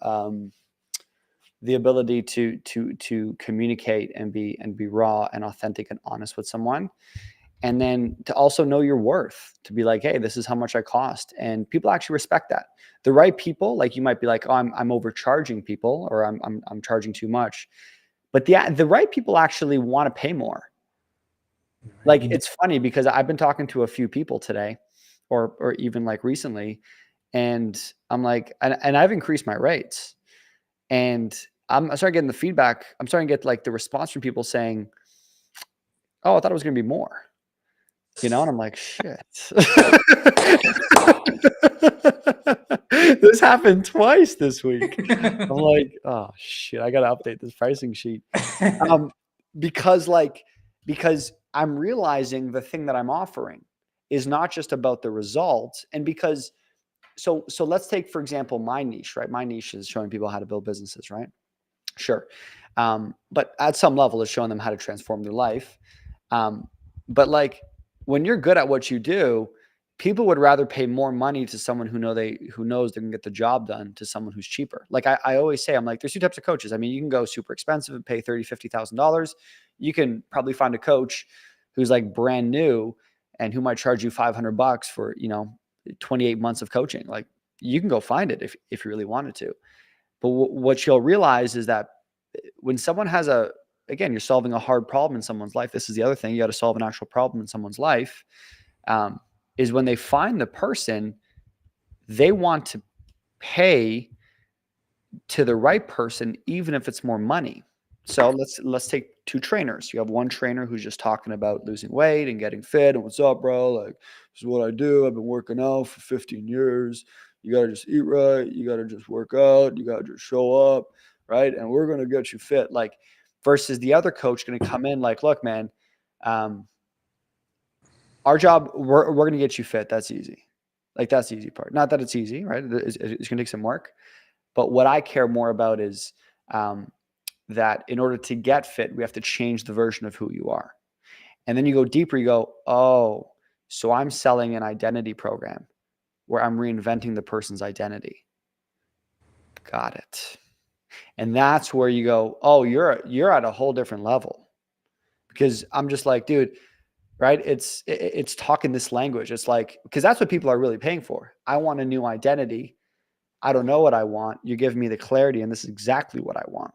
communicate and be raw and authentic and honest with someone, and then to also know your worth, to be like, hey, this is how much I cost, and people actually respect that. The right people, like, you might be like, oh, I'm overcharging people, or I'm charging too much, but the right people actually want to pay more. Like, it's funny because I've been talking to a few people today, or even like recently, and I'm like, and I've increased my rates, and I'm starting getting the feedback. I'm starting to get like the response from people saying, "Oh, I thought it was going to be more," and I'm like, "Shit." This happened twice this week. I'm like, "Oh shit, I got to update this pricing sheet." Because I'm realizing the thing that I'm offering is not just about the results, and because so let's take, for example, my niche, right? My niche is showing people how to build businesses, right? Sure. But at some level, it's showing them how to transform their life. But like, when you're good at what you do, people would rather pay more money to someone who knows they can get the job done, to someone who's cheaper. Like, I always say, I'm like, there's two types of coaches. I mean, you can go super expensive and pay $30,000, $50,000. You can probably find a coach who's like brand new and who might charge you $500 for 28 months of coaching. Like, you can go find it if you really wanted to. But what you'll realize is that when someone has again, you're solving a hard problem in someone's life. This is the other thing. You got to solve an actual problem in someone's life. Is when they find the person, they want to pay to the right person, even if it's more money. So let's take two trainers. You have one trainer who's just talking about losing weight and getting fit and what's up, bro? Like, this is what I do. I've been working out for 15 years. You got to just eat right. You got to just work out. You got to just show up, right? And we're going to get you fit. Like, versus the other coach going to come in like, look, man, our job, we're going to get you fit. That's easy. Like, that's the easy part. Not that it's easy, right? It's going to take some work. But what I care more about is that in order to get fit, we have to change the version of who you are. And then you go deeper, you go, oh, so I'm selling an identity program where I'm reinventing the person's identity. Got it. And that's where you go, oh, you're at a whole different level. Because I'm just like, dude, right? It's talking this language. It's like, because that's what people are really paying for. I want a new identity. I don't know what I want. You're giving me the clarity, and this is exactly what I want.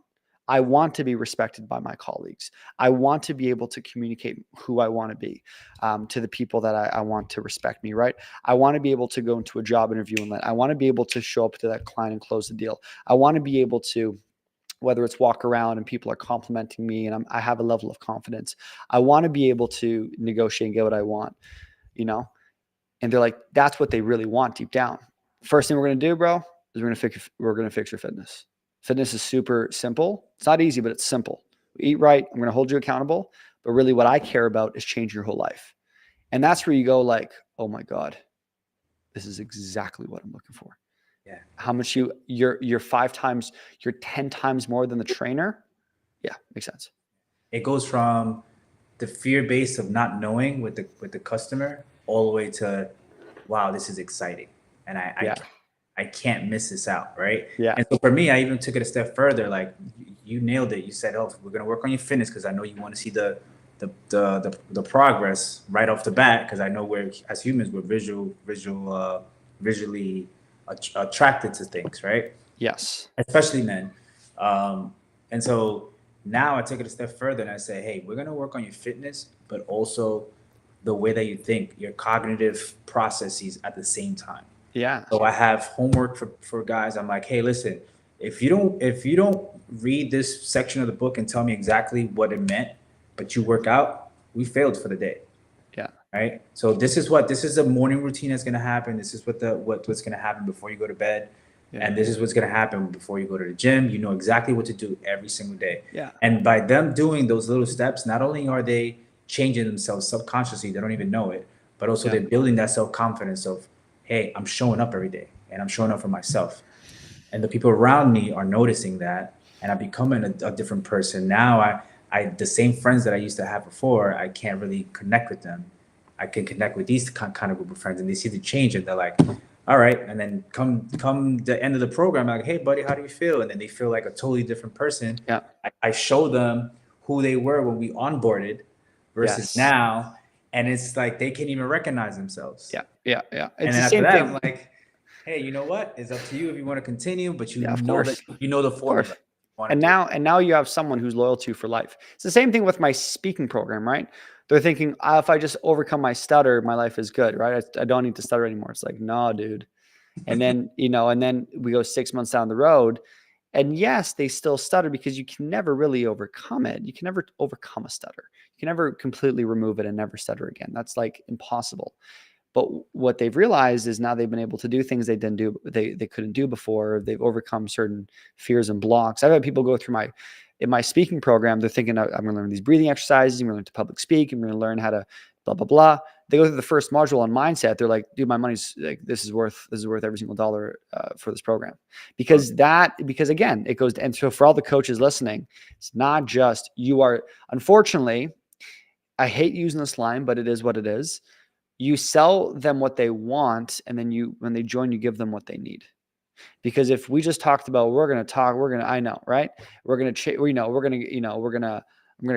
I want to be respected by my colleagues. I want to be able to communicate who I want to be to the people that I want to respect me, right? I want to be able to go into a job interview and I want to be able to show up to that client and close the deal. I want to be able to, whether it's walk around and people are complimenting me and I have a level of confidence. I want to be able to negotiate and get what I want, And they're like, that's what they really want deep down. First thing we're going to do, bro, is we're going to fix your fitness. Fitness is super simple. It's not easy, but it's simple. Eat right. I'm going to hold you accountable. But really what I care about is changing your whole life. And that's where you go like, oh my God, this is exactly what I'm looking for. Yeah. How much you're 5 times, you're 10 times more than the trainer. Yeah, makes sense. It goes from the fear base of not knowing with the customer all the way to, wow, this is exciting. And I can't miss this out, right? Yeah. And so for me, I even took it a step further. Like, you nailed it. You said, "Oh, we're gonna work on your fitness because I know you want to see the progress right off the bat, because I know we're, as humans, we're visually attracted to things, right? Yes. Especially men. And so now I took it a step further and I say, hey, we're gonna work on your fitness, but also the way that you think, your cognitive processes at the same time." Yeah. So I have homework for guys. I'm like, hey, listen, if you don't read this section of the book and tell me exactly what it meant, but you work out, we failed for the day. Yeah. Right. So this is a morning routine that's gonna happen. This is what's gonna happen before you go to bed. Yeah. And this is what's gonna happen before you go to the gym. You know exactly what to do every single day. Yeah. And by them doing those little steps, not only are they changing themselves subconsciously, they don't even know it, but also they're building that self-confidence of, hey, I'm showing up every day and I'm showing up for myself. And the people around me are noticing that, and I'm becoming a different person. Now I the same friends that I used to have before, I can't really connect with them I can connect with these kind of group of friends, and they see the change, and they're like, all right. And then come the end of the program, like, hey buddy, how do you feel? And then they feel like a totally different person. Yeah. I show them who they were when we onboarded versus now, and it's like they can't even recognize themselves. Yeah. It's and then after that, I'm like, hey, you know what? It's up to you if you want to continue, but you know that you know the formula. And now you have someone who's loyal to you for life. It's the same thing with my speaking program, right? They're thinking, if I just overcome my stutter, my life is good, right? I don't need to stutter anymore. It's like, no, dude. And then, and then we go 6 months down the road, and yes, they still stutter because you can never really overcome it. You can never overcome a stutter. You can never completely remove it and never stutter again. That's like impossible. But what they've realized is now they've been able to do things they couldn't do before. They've overcome certain fears and blocks. I've had people go through in my speaking program, they're thinking, I'm going to learn these breathing exercises. I'm going to learn to public speak. I'm going to learn how to blah, blah, blah. They go through the first module on mindset. They're like, dude, my money's like, this is worth every single dollar for this program. Because again, it goes, and so for all the coaches listening, it's not just unfortunately, I hate using this line, but it is what it is. You sell them what they want, and then when they join, you give them what they need. Because if we just talked about, I know, right? I'm going to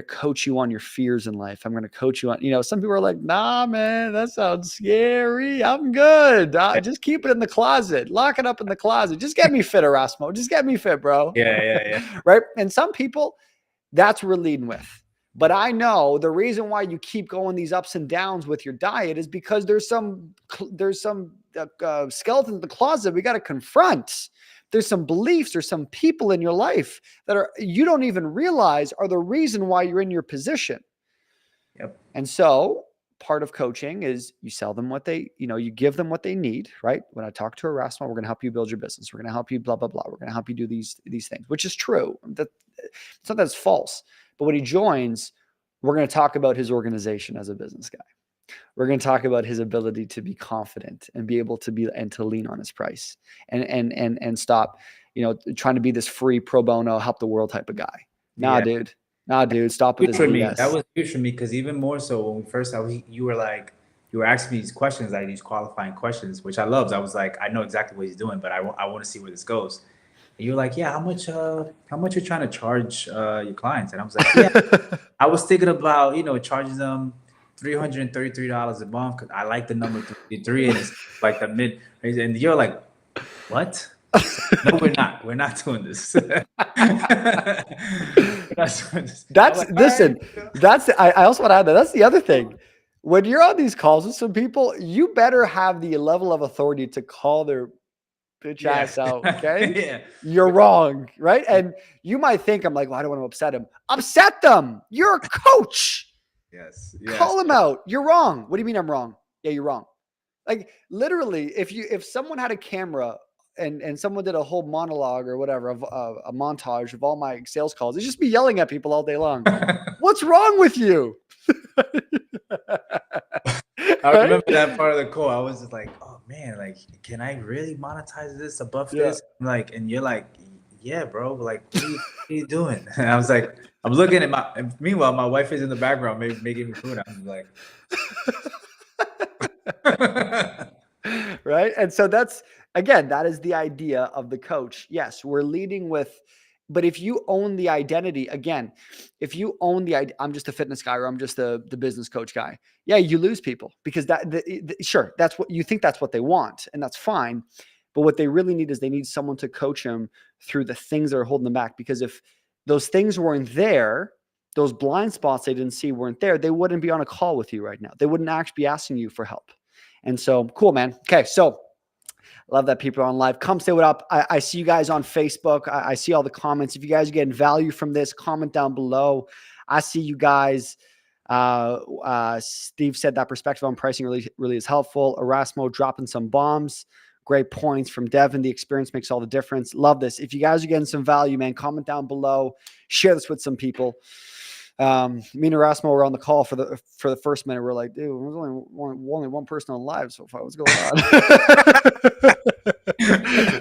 coach you on your fears in life. I'm going to coach you on, some people are like, nah, man, that sounds scary. I'm good. Just keep it in the closet, lock it up in the closet. Just get me fit, Erasmo. Just get me fit, bro. Yeah. Right. And some people, that's what we're leading with. But I know the reason why you keep going these ups and downs with your diet is because there's some skeleton in the closet we got to confront. There's some beliefs or some people in your life that you don't even realize are the reason why you're in your position. Yep. And so part of coaching is you sell them what you give them what they need, right? When I talk to Erasmo, we're going to help you build your business. We're going to help you blah, blah, blah. We're going to help you do these things, which is true. It's not that it's false. But when he joins, we're going to talk about his organization as a business guy. We're going to talk about his ability to be confident and be able to to lean on his price and stop, trying to be this free pro bono, help the world type of guy. Nah, dude, stop with this BS. That was huge for me because even more so when we first you were asking me these questions, like these qualifying questions, which I loved. I was like, I know exactly what he's doing, but I want to see where this goes. And you're like, yeah, how much you're trying to charge your clients? And I was like, yeah, I was thinking about, charging them $333 a month because I like the number 33 and it's like the mid. And you're like, what? No, we're not. We're not doing this. I also want to add that that's the other thing. When you're on these calls with some people, you better have the level of authority to call their bitch ass out. Okay. Yeah. You're wrong. Right. And you might think I'm like, well, I don't want to upset him. Upset them. You're a coach. Yes. Call them out. You're wrong. What do you mean I'm wrong? Yeah, you're wrong. Like literally, if someone had a camera and someone did a whole monologue or whatever, a montage of all my sales calls, they'd just be yelling at people all day long. What's wrong with you? I remember that part of the call. I was just like, oh man, like, can I really monetize this above this? Like, and you're like, yeah, bro. Like, what are you doing? And I was like, I'm looking at meanwhile, my wife is in the background making me food. I'm like, right. And so that is the idea of the coach. Yes, we're leading with, but if you own the identity, again, if you own I'm just a fitness guy or I'm just the business coach guy. Yeah, you lose people because sure, that's what you think, that's what they want, and that's fine. But what they really need is they need someone to coach them through the things that are holding them back. Because if those things weren't there, those blind spots they didn't see weren't there, they wouldn't be on a call with you right now. They wouldn't actually be asking you for help. And so cool, man. Okay. So love that people are on live. Come say what up. I see you guys on Facebook. I see all the comments. If you guys are getting value from this, comment down below. I see you guys. Steve said that perspective on pricing really is helpful. Erasmo dropping some bombs. Great points from Devin. The experience makes all the difference. Love this. If you guys are getting some value, man, comment down below. Share this with some people. Me and Erasmo were on the call for the first minute. We're like, dude, there's only one person on live so far. What's going on?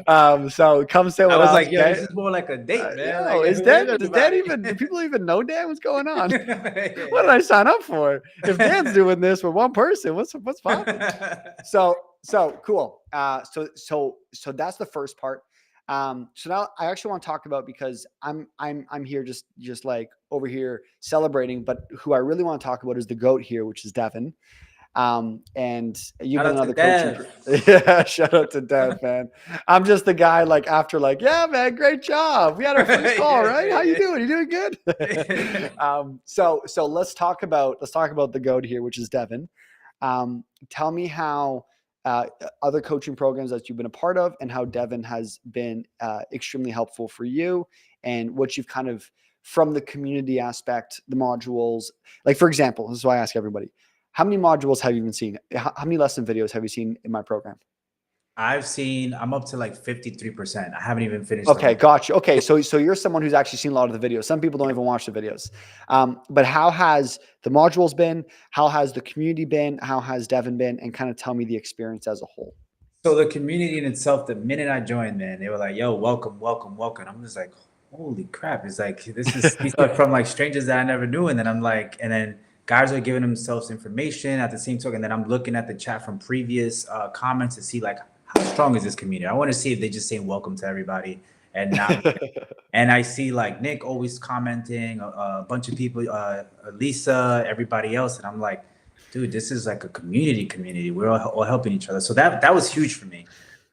So come sit with I was us. like, yo, okay? this is more like a date, man. Yo, Like, is what Dan? is Does Dan everybody? even? Do people even know Dan? What's going on? Yeah, What did I sign up for? If Dan's doing this with one person, what's popping? So cool. So that's the first part. So now I actually want to talk about, because I'm here just like over here celebrating, but who I really want to talk about is the GOAT here, which is Devin. And you've Shout been out to another coaching. Dev. Yeah, shout out to Dev, man. I'm just the guy like after like, yeah, man, great job. We had our first call, Yeah, right? How you yeah. doing? You doing good? So let's talk about the GOAT here, which is Devin. Tell me how other coaching programs that you've been a part of, and how Devin has been extremely helpful for you, and what you've kind of, from the community aspect, the modules. Like, for example, this is why I ask everybody, how many modules have you been seeing? How many lesson videos have you seen in my program? I'm up to like 53%. I haven't even finished Okay, them. gotcha. Okay, so you're someone who's actually seen a lot of the videos. Some people don't even watch the videos. But how has the modules been? How has the community been? How has Devin been? And kind of tell me the experience as a whole. So the community in itself, the minute I joined, man, they were like, yo, welcome, welcome, welcome. I'm just like, holy crap. It's like, these are from like strangers that I never knew. And then I'm like, and then guys are giving themselves information at the same token. And then I'm looking at the chat from previous comments to see like, how strong is this community? I want to see if they just saying welcome to everybody and not. And I see like Nick always commenting, a bunch of people, Lisa, everybody else. And I'm like, dude, this is like a community. We're all helping each other. So that was huge for me.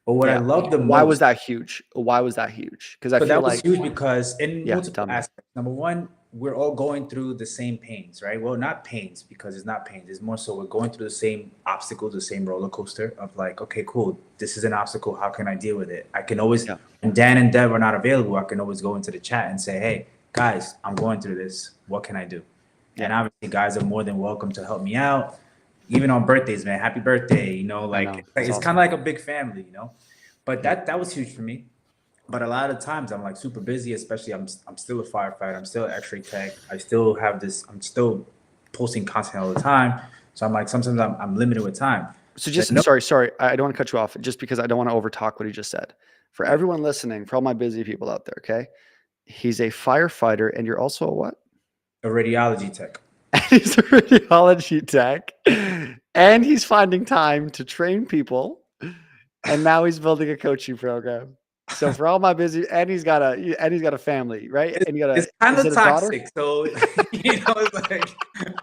But what I love the most. Why was that huge? Why was that huge? Because I feel that was like huge because in multiple tell me. aspects. Number one, we're all going through the same pains, right? Well, not pains, because it's not pains. It's more so we're going through the same obstacles, the same roller coaster of like, okay, cool. This is an obstacle. How can I deal with it? I can always, when Dan and Deb are not available, I can always go into the chat and say, hey, guys, I'm going through this. What can I do? And obviously, guys are more than welcome to help me out. Even on birthdays, man. Happy birthday. You know, like it's awesome. Kind of like a big family, you know? But that was huge for me. But a lot of times I'm like super busy, especially I'm still a firefighter. I'm still an X-ray tech. I still have this. I'm still posting content all the time. So I'm like, sometimes I'm limited with time. So just sorry. I don't want to cut you off, just because I don't want to overtalk what he just said. For everyone listening, for all my busy people out there, okay? He's a firefighter, and you're also a what? A radiology tech. He's a radiology tech, and he's finding time to train people, and now he's building a coaching program. So for all my busy, and he's got a family, right? And it's kind of toxic. So you know, it's like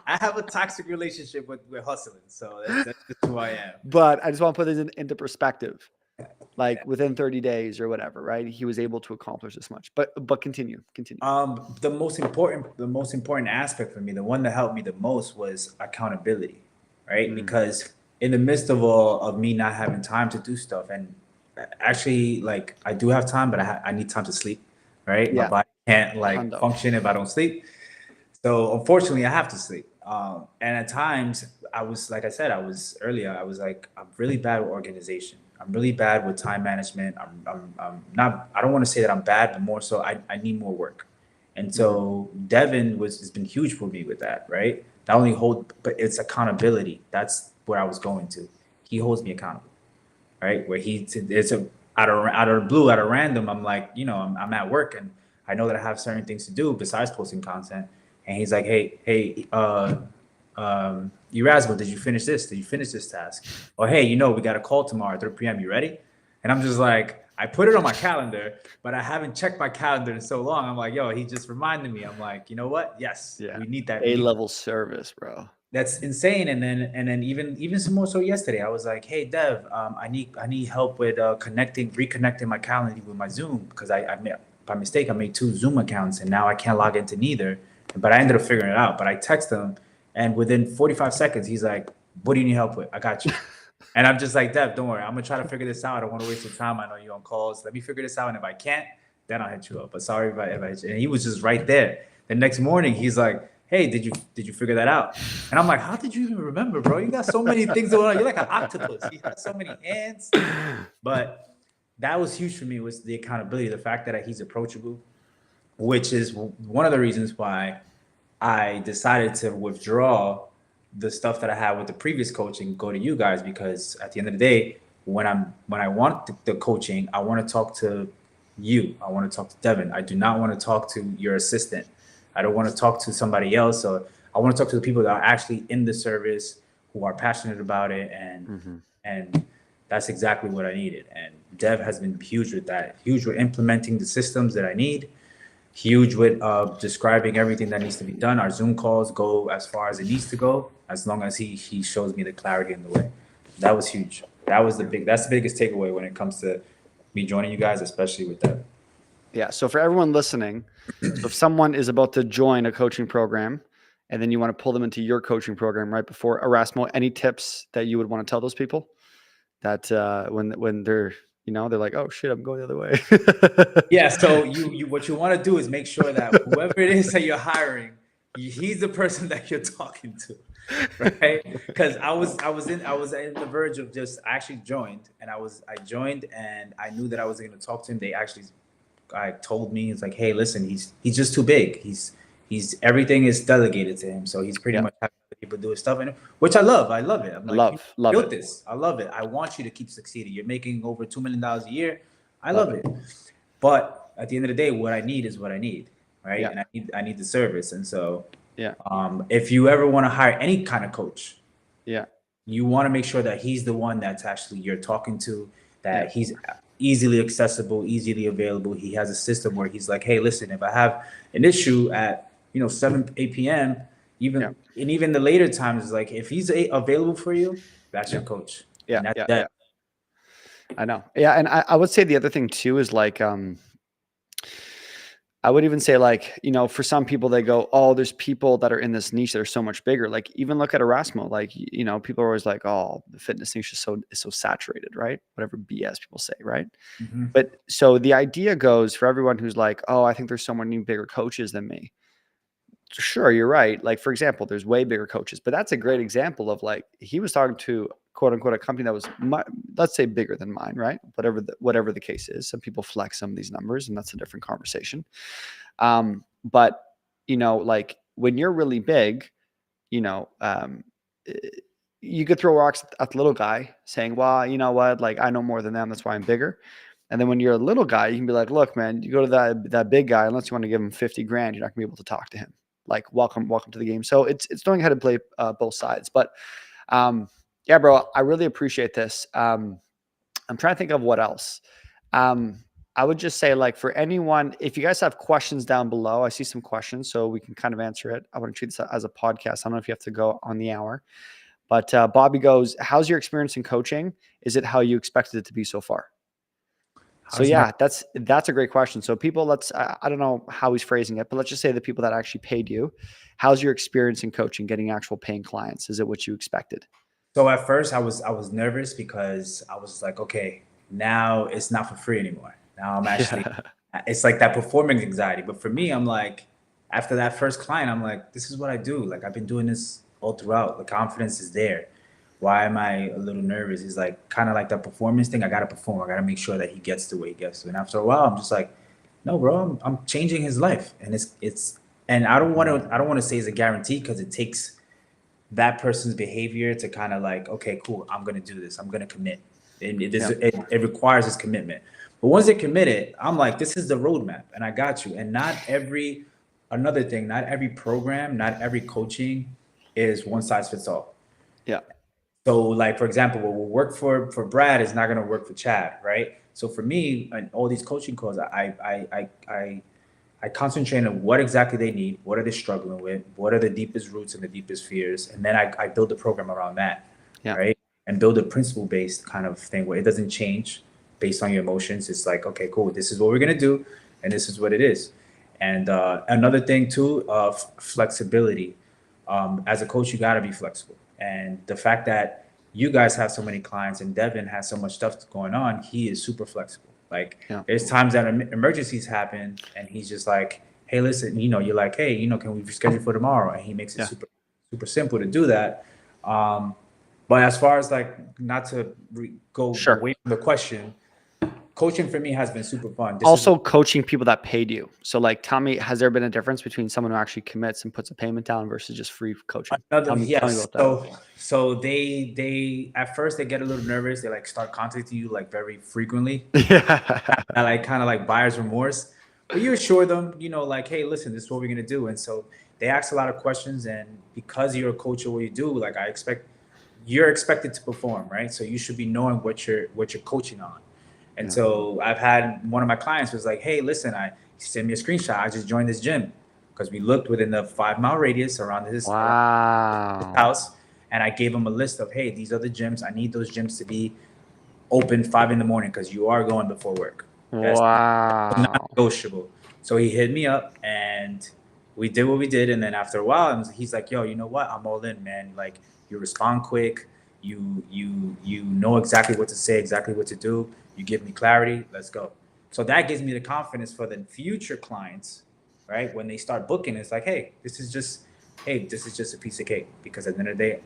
I have a toxic relationship with hustling. So that's just who I am. But I just want to put this into perspective. Like within 30 days or whatever, right? He was able to accomplish this much. But continue. The most important aspect for me, the one that helped me the most, was accountability, right? Because in the midst of all of me not having time to do stuff, and actually, like, I do have time, but I need time to sleep, right? My body can't like function if I don't sleep. So unfortunately, I have to sleep. And at times, I was, like I said, I was like, I'm really bad with organization. I'm really bad with time management. I'm not. I don't want to say that I'm bad, but more so, I need more work. And so Devin has been huge for me with that, right? Not only but it's accountability. That's where I was going to. He holds me accountable, right? Where it's out of blue, out of random. I'm like, you know, I'm at work and I know that I have certain things to do besides posting content. And he's like, hey, Erasmo, did you finish this? Did you finish this task? Or hey, you know, we got a call tomorrow at 3 p.m. You ready? And I'm just like, I put it on my calendar, but I haven't checked my calendar in so long. I'm like, yo, he just reminded me. I'm like, you know what? Yes, we need that A-level service, bro. That's insane. And then even some more so yesterday, I was like, hey Dev, I need help with reconnecting my calendar with my Zoom, because I made, by mistake, I made 2 Zoom accounts and now I can't log into neither. But I ended up figuring it out. But I text him, and within 45 seconds, he's like, what do you need help with? I got you. And I'm just like, Dev, don't worry. I'm going to try to figure this out. I don't want to waste your time. I know you're on calls. Let me figure this out. And if I can't, then I'll hit you up. But sorry if I and he was just right there. The next morning, he's like, hey, did you figure that out? And I'm like, how did you even remember, bro? You got so many things going on. You're like an octopus. You have so many hands. But that was huge for me, was the accountability, the fact that he's approachable, which is one of the reasons why I decided to withdraw the stuff that I had with the previous coach and go to you guys, because at the end of the day, when I want the coaching, I want to talk to you. I want to talk to Devin. I do not want to talk to your assistant. I don't want to talk to somebody else. So I want to talk to the people that are actually in the service, who are passionate about it, and that's exactly what I needed. And Dev has been huge with that. Huge with implementing the systems that I need. Huge with describing everything that needs to be done. Our Zoom calls go as far as it needs to go, as long as he shows me the clarity and the way. That was huge. That's the biggest takeaway when it comes to me joining you guys, especially with that. Yeah. So for everyone listening, so if someone is about to join a coaching program and then you want to pull them into your coaching program right before Erasmo, any tips that you would want to tell those people that when they're, they're like, oh shit, I'm going the other way. Yeah. So you what you want to do is make sure that whoever it is that you're hiring, he's the person that you're talking to, right? Because I was in the verge of I actually joined, and I joined and I knew that I was going to talk to him. They actually told me, it's like, hey, listen, he's just too big. He's everything is delegated to him, so he's pretty much having people do his stuff, and which I love. I love it. I'm like, love built it. this. I love it. I want you to keep succeeding. You're making over $2 million a year. I love it. But at the end of the day, what I need is what I need, right? Yeah. And I need the service. And so, yeah. If you ever want to hire any kind of coach, yeah, you want to make sure that he's the one that's actually you're talking to, that he's easily accessible, easily available. He has a system where he's like, hey, listen, if I have an issue at 7, 8 p.m., and even the later times, like if he's available for you, that's your coach. Yeah. I know. Yeah. And I would say the other thing too is like, I would even say like, for some people, they go, oh, there's people that are in this niche that are so much bigger. Like even look at Erasmo, like, people are always like, oh, the fitness niche is so saturated, right? Whatever BS people say, right? Mm-hmm. But so the idea goes for everyone who's like, oh, I think there's so many bigger coaches than me. Sure, you're right. Like, for example, there's way bigger coaches, but that's a great example of like, he was talking to quote unquote a company that was, let's say, bigger than mine, right? Whatever the case is. Some people flex some of these numbers, and that's a different conversation. But like when you're really big, you could throw rocks at the little guy saying, well, you know what, like I know more than them, that's why I'm bigger. And then when you're a little guy, you can be like, look, man, you go to that big guy, unless you want to give him 50 grand, you're not gonna be able to talk to him. Like, welcome to the game. So it's knowing how to play both sides. But yeah, bro, I really appreciate this. I'm trying to think of what else. I would just say, like, for anyone, if you guys have questions down below, I see some questions, so we can kind of answer it. I want to treat this as a podcast. I don't know if you have to go on the hour. But Bobby goes, how's your experience in coaching? Is it how you expected it to be so far? So yeah, that's a great question. So people, I don't know how he's phrasing it, but let's just say the people that actually paid you, how's your experience in coaching, getting actual paying clients? Is it what you expected? So at first I was nervous because I was like, okay, now it's not for free anymore. Now I'm actually, it's like that performance anxiety. But for me, I'm like, after that first client, I'm like, this is what I do. Like I've been doing this all throughout. The confidence is there. Why am I a little nervous? It's like kind of like that performance thing. I got to perform. I got to make sure that he gets the way he gets to. And after a while, I'm just like, no, bro, I'm changing his life. And and I don't want to say it's a guarantee, because it takes that person's behavior to kind of like, okay, cool, I'm going to do this. I'm going to commit. And it requires this commitment. But once they're committed, I'm like, this is the roadmap and I got you. And not every program, not every coaching is one size fits all. Yeah. So like, for example, what will work for Brad is not going to work for Chad, right? So for me, and all these coaching calls, I concentrate on what exactly they need, what are they struggling with, what are the deepest roots and the deepest fears, and then I build a program around that, right? And build a principle-based kind of thing where it doesn't change based on your emotions. It's like, okay, cool, this is what we're gonna do, and this is what it is. And another thing too, of flexibility. As a coach, you gotta be flexible. And the fact that you guys have so many clients and Devin has so much stuff going on, he is super flexible. Like there's times that emergencies happen and he's just like, hey, listen, you're like, hey, can we reschedule for tomorrow? And he makes it super simple to do that. But as far as like, not to go away from the question, coaching for me has been super fun. Also coaching people that paid you. So like, tell me, has there been a difference between someone who actually commits and puts a payment down versus just free coaching? Tell me about that. So they at first they get a little nervous. They like start contacting you like very frequently. Yeah. Like kind of like buyer's remorse. But you assure them, you know, like, hey, listen, this is what we're gonna do. And so they ask a lot of questions, and because you're a coach of what you do, like you're expected to perform, right? So you should be knowing what you're coaching on. And so I've had one of my clients was like, hey, listen, he sent me a screenshot. I just joined this gym because we looked within the 5-mile radius around his house. And I gave him a list of, hey, these are the gyms. I need those gyms to be open 5 a.m. because you are going before work. That's not negotiable. So he hit me up and we did what we did. And then after a while, he's like, yo, you know what? I'm all in, man. Like, you respond quick. You know exactly what to say, exactly what to do. You give me clarity. Let's go. So that gives me the confidence for the future clients, right? When they start booking, it's like, hey, this is just a piece of cake. Because at the end of the day,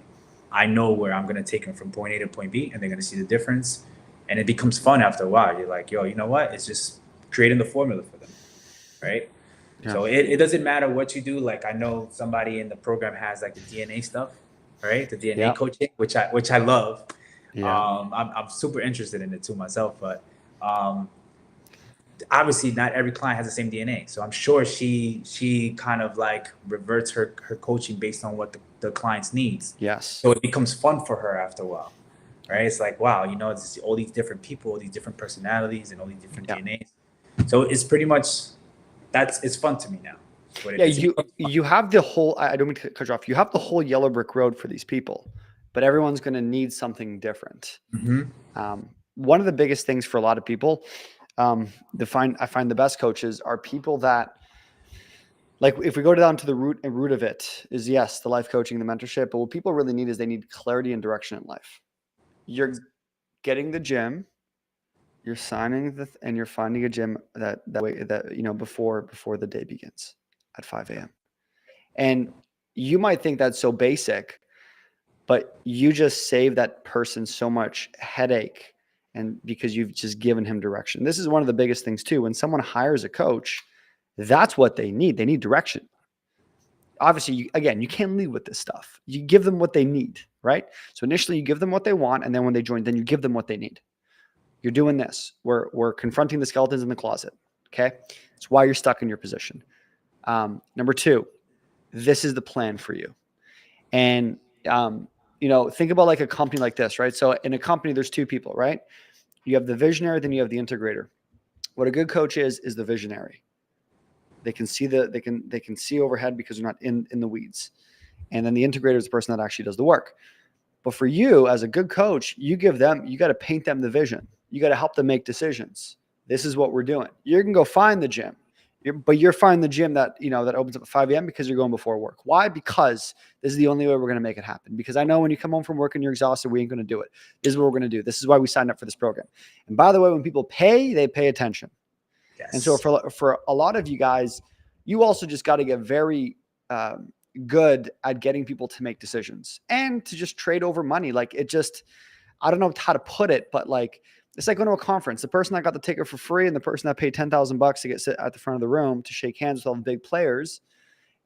I know where I'm going to take them from point A to point B, and they're going to see the difference. And it becomes fun after a while. You're like, yo, you know what? It's just creating the formula for them, right? Yeah. So it doesn't matter what you do. Like, I know somebody in the program has like the DNA stuff, right? The DNA coaching, which I love. Yeah. I'm super interested in it too myself, but obviously not every client has the same DNA. So I'm sure she kind of like reverts her coaching based on what the client's needs. Yes. So it becomes fun for her after a while, right? It's like, wow, you know, it's all these different people, all these different personalities, and all these different DNAs. So it's pretty much it's fun to me now. You have the whole, I don't mean to cut you off. You have the whole yellow brick road for these people, but everyone's going to need something different. Mm-hmm. One of the biggest things for a lot of people, I find the best coaches are people that, like, if we go down to the root of it, is yes, the life coaching, the mentorship, but what people really need is they need clarity and direction in life. You're getting the gym, you're signing and you're finding a gym that way, that, you know, before the day begins at 5 a.m. And you might think that's so basic, but you just save that person so much headache, and because you've just given him direction. This is one of the biggest things too. When someone hires a coach, that's what they need. They need direction. Obviously, you can't lead with this stuff. You give them what they need, right? So initially you give them what they want, and then when they join, then you give them what they need. You're doing this. We're confronting the skeletons in the closet. Okay. It's why you're stuck in your position. Number 2, this is the plan for you. And, you know, think about like a company like this, right? So in a company, there's 2 people, right? You have the visionary, then you have the integrator. What a good coach is the visionary. They can see they can see overhead because they're not in the weeds. And then the integrator is the person that actually does the work. But for you as a good coach, you got to paint them the vision. You got to help them make decisions. This is what we're doing. You can go find the gym, but you're finding the gym that, you know, that opens up at 5 a.m. because you're going before work. Why? Because this is the only way we're going to make it happen. Because I know when you come home from work and you're exhausted, we ain't going to do it. This is what we're going to do. This is why we signed up for this program. And by the way, when people pay, they pay attention. Yes. And so for a lot of you guys, you also just got to get very good at getting people to make decisions and to just trade over money. Like, it just, I don't know how to put it, but like, it's like going to a conference. The person that got the ticket for free and the person that paid $10,000 to sit at the front of the room to shake hands with all the big players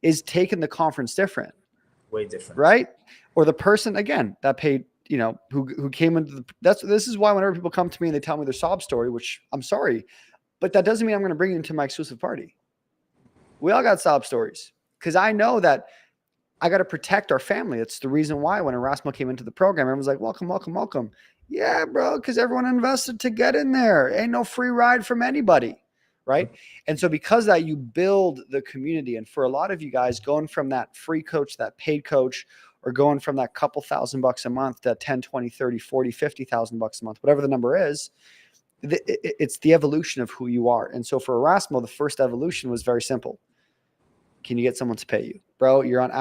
is taking the conference different. Way different. Right? Or the person, again, that paid, you know, who came into this is why whenever people come to me and they tell me their sob story, which I'm sorry, but that doesn't mean I'm going to bring you into my exclusive party. We all got sob stories, because I know that I got to protect our family. It's the reason why when Erasmo came into the program, everyone's like, welcome, welcome, welcome. Yeah, bro, because everyone invested to get in there. Ain't no free ride from anybody, right? And so because of that, you build the community. And for a lot of you guys, going from that free coach, that paid coach, or going from that couple $1,000 a month to 10, 20, 30, 40, $50,000 a month, whatever the number is, it's the evolution of who you are. And so for Erasmo, the first evolution was very simple. Can you get someone to pay you? Bro, you're on a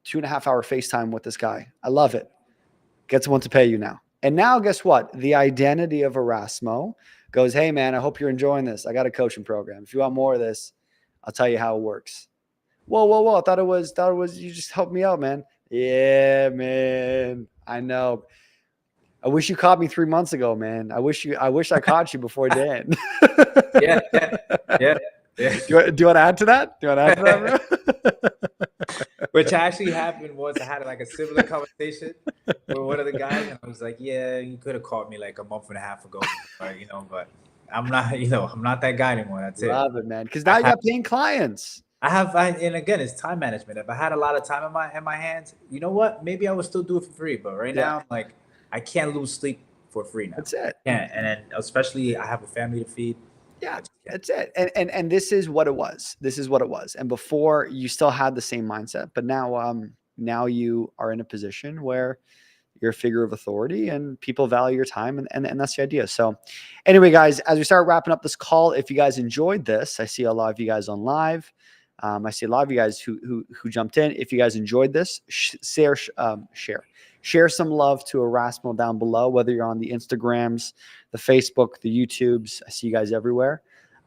2.5 hour FaceTime with this guy. I love it. Get someone to pay you now. And now guess what? The identity of Erasmo goes, hey man, I hope you're enjoying this. I got a coaching program. If you want more of this, I'll tell you how it works. Whoa. I thought it was, you just helped me out, man. Yeah, man. I know. I wish you caught me 3 months ago, man. I wish I caught you before Dan. Yeah, yeah, yeah, yeah. Do you want to add to that? Do you want to add to that, bro? Which actually happened once. I had like a similar conversation with one of the guys, and I was like, "Yeah, you could have caught me like a month and a half ago, but I'm not, I'm not that guy anymore. That's it. Love it, man. Because now you got paying clients. And again, it's time management. If I had a lot of time in my hands, you know what? Maybe I would still do it for free. But right now, like, I can't lose sleep for free now. That's it. I can't. And then especially I have a family to feed. Yeah, that's it. And this is what it was. This is what it was. And before you still had the same mindset, but now you are in a position where you're a figure of authority and people value your time, and that's the idea. So anyway, guys, as we start wrapping up this call, if you guys enjoyed this, I see a lot of you guys on live. I see a lot of you guys who jumped in. If you guys enjoyed this, share some love to Erasmo down below, whether you're on the Instagrams, the Facebook, the YouTubes. I see you guys everywhere.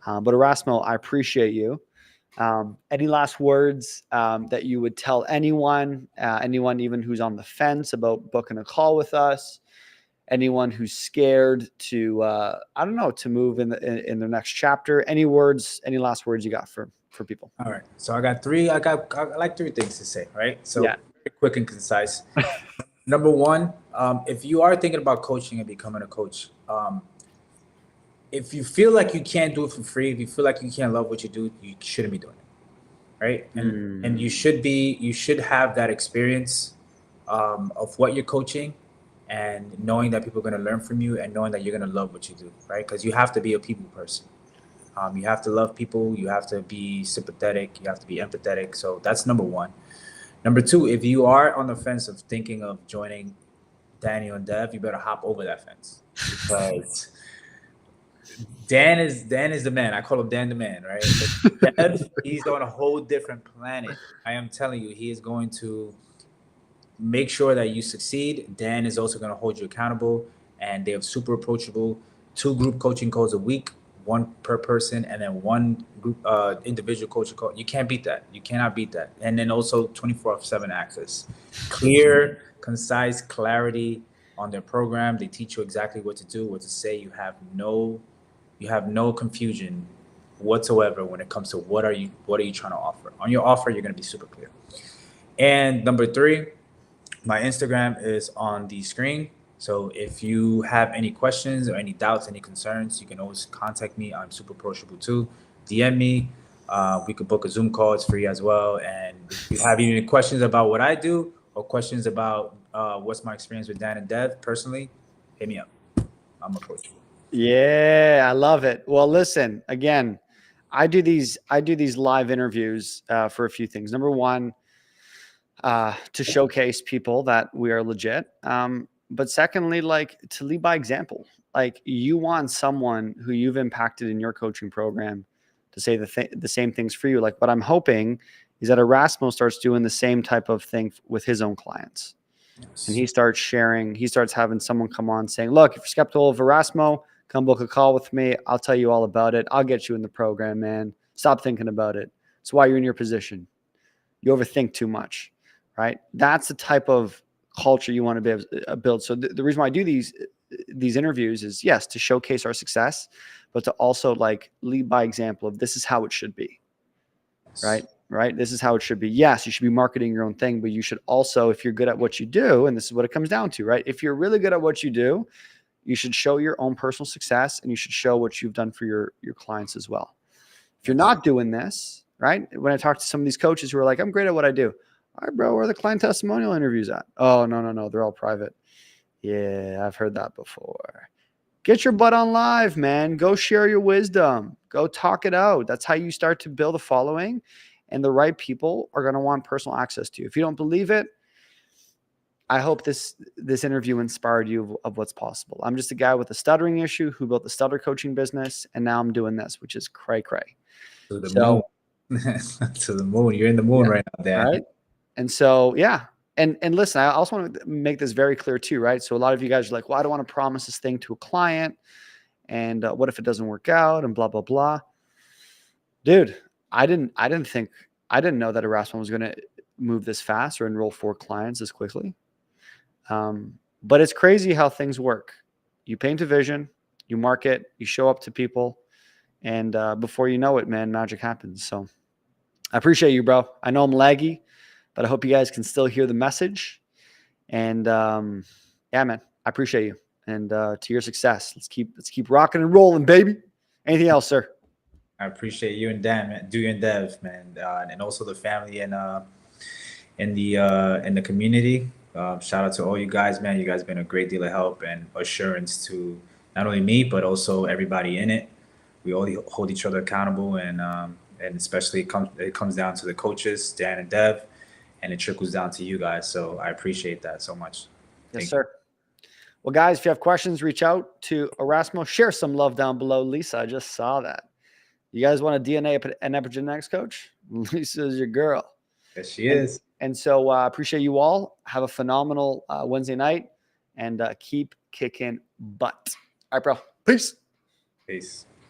But Erasmo, I appreciate you. Any last words that you would tell anyone even who's on the fence about booking a call with us, anyone who's scared to, to move in their next chapter? Any last words you got for people? All right. So I like three things to say, right? So Yeah. very quick and concise. Number one, if you are thinking about coaching and becoming a coach, if you feel like you can't do it for free, if you feel like you can't love what you do, you shouldn't be doing it, right? And you should have that experience of what you're coaching, and knowing that people are going to learn from you, and knowing that you're going to love what you do, right? Because you have to be a people person. You have to love people. You have to be sympathetic. You have to be empathetic. So that's number one. Number two, if you are on the fence of thinking of joining Daniel and Dev, you better hop over that fence, because Dan is the man. I call him Dan the man, right? Dev, he's on a whole different planet. I am telling you, he is going to make sure that you succeed. Dan is also going to hold you accountable, and they have super approachable 2 group coaching calls a week, 1 per person, and then 1 group individual coaching call. You can't beat that. You cannot beat that. And then also 24/7 access, clear, concise clarity on their program. They teach you exactly what to do, what to say. You have no confusion whatsoever when it comes to what are you trying to offer. On your offer, you're going to be super clear. And number 3, my Instagram is on the screen. So if you have any questions or any doubts, any concerns, you can always contact me. I'm super approachable too. DM me. We could book a Zoom call. It's free as well. And if you have any questions about what I do, or questions about what's my experience with Dan and Dev personally, hit me up. I'm approachable. Yeah, I love it. Well, listen, again, I do these live interviews for a few things. Number one, to showcase people that we are legit. But secondly, like, to lead by example. Like, you want someone who you've impacted in your coaching program to say the same things for you. Like, what I'm hoping is that Erasmo starts doing the same type of thing with his own clients. Yes. And he starts sharing, he starts having someone come on saying, look, if you're skeptical of Erasmo, come book a call with me. I'll tell you all about it. I'll get you in the program, man. Stop thinking about it. It's why you're in your position. You overthink too much, right? That's the type of culture you want to be able to build. So the reason why I do these interviews is, yes, to showcase our success, but to also like lead by example of this is how it should be, right? Right? This is how it should be. Yes, you should be marketing your own thing, but you should also, if you're good at what you do, and this is what it comes down to, right? If you're really good at what you do, you should show your own personal success, and you should show what you've done for your clients as well. If you're not doing this, right? When I talk to some of these coaches who are like, I'm great at what I do. All right, bro, where are the client testimonial interviews at? Oh, no. They're all private. Yeah, I've heard that before. Get your butt on live, man. Go share your wisdom. Go talk it out. That's how you start to build a following, and the right people are going to want personal access to you. If you don't believe it, I hope this interview inspired you of what's possible. I'm just a guy with a stuttering issue who built the stutter coaching business, and now I'm doing this, which is cray. To the moon. To the moon. You're in the moon right now, Dan. Right? And so, yeah. And listen, I also want to make this very clear too, right? So a lot of you guys are like, well, I don't want to promise this thing to a client. And what if it doesn't work out and blah, blah, blah. Dude, I didn't know that Erasmo was going to move this fast or enroll 4 clients this quickly. But it's crazy how things work. You paint a vision, you market, you show up to people, and before you know it, man, magic happens. So I appreciate you, bro. I know I'm laggy, but I hope you guys can still hear the message. And yeah, man, I appreciate you. And to your success, let's keep rocking and rolling, baby. Anything else, sir? I appreciate you and Dan, man, you and Dev, man, and also the family and in the community. Shout out to all you guys, man. You guys been a great deal of help and assurance to not only me but also everybody in it. We all hold each other accountable, and especially it comes down to the coaches, Dan and Dev, and it trickles down to you guys. So I appreciate that so much. Yes, sir. Well, guys, if you have questions, reach out to Erasmo. Share some love down below. Lisa, I just saw that. You guys want a DNA and epigenetics coach? Lisa's your girl. Yes, she is. And so I appreciate you all. Have a phenomenal Wednesday night and keep kicking butt. All right, bro. Peace. Peace.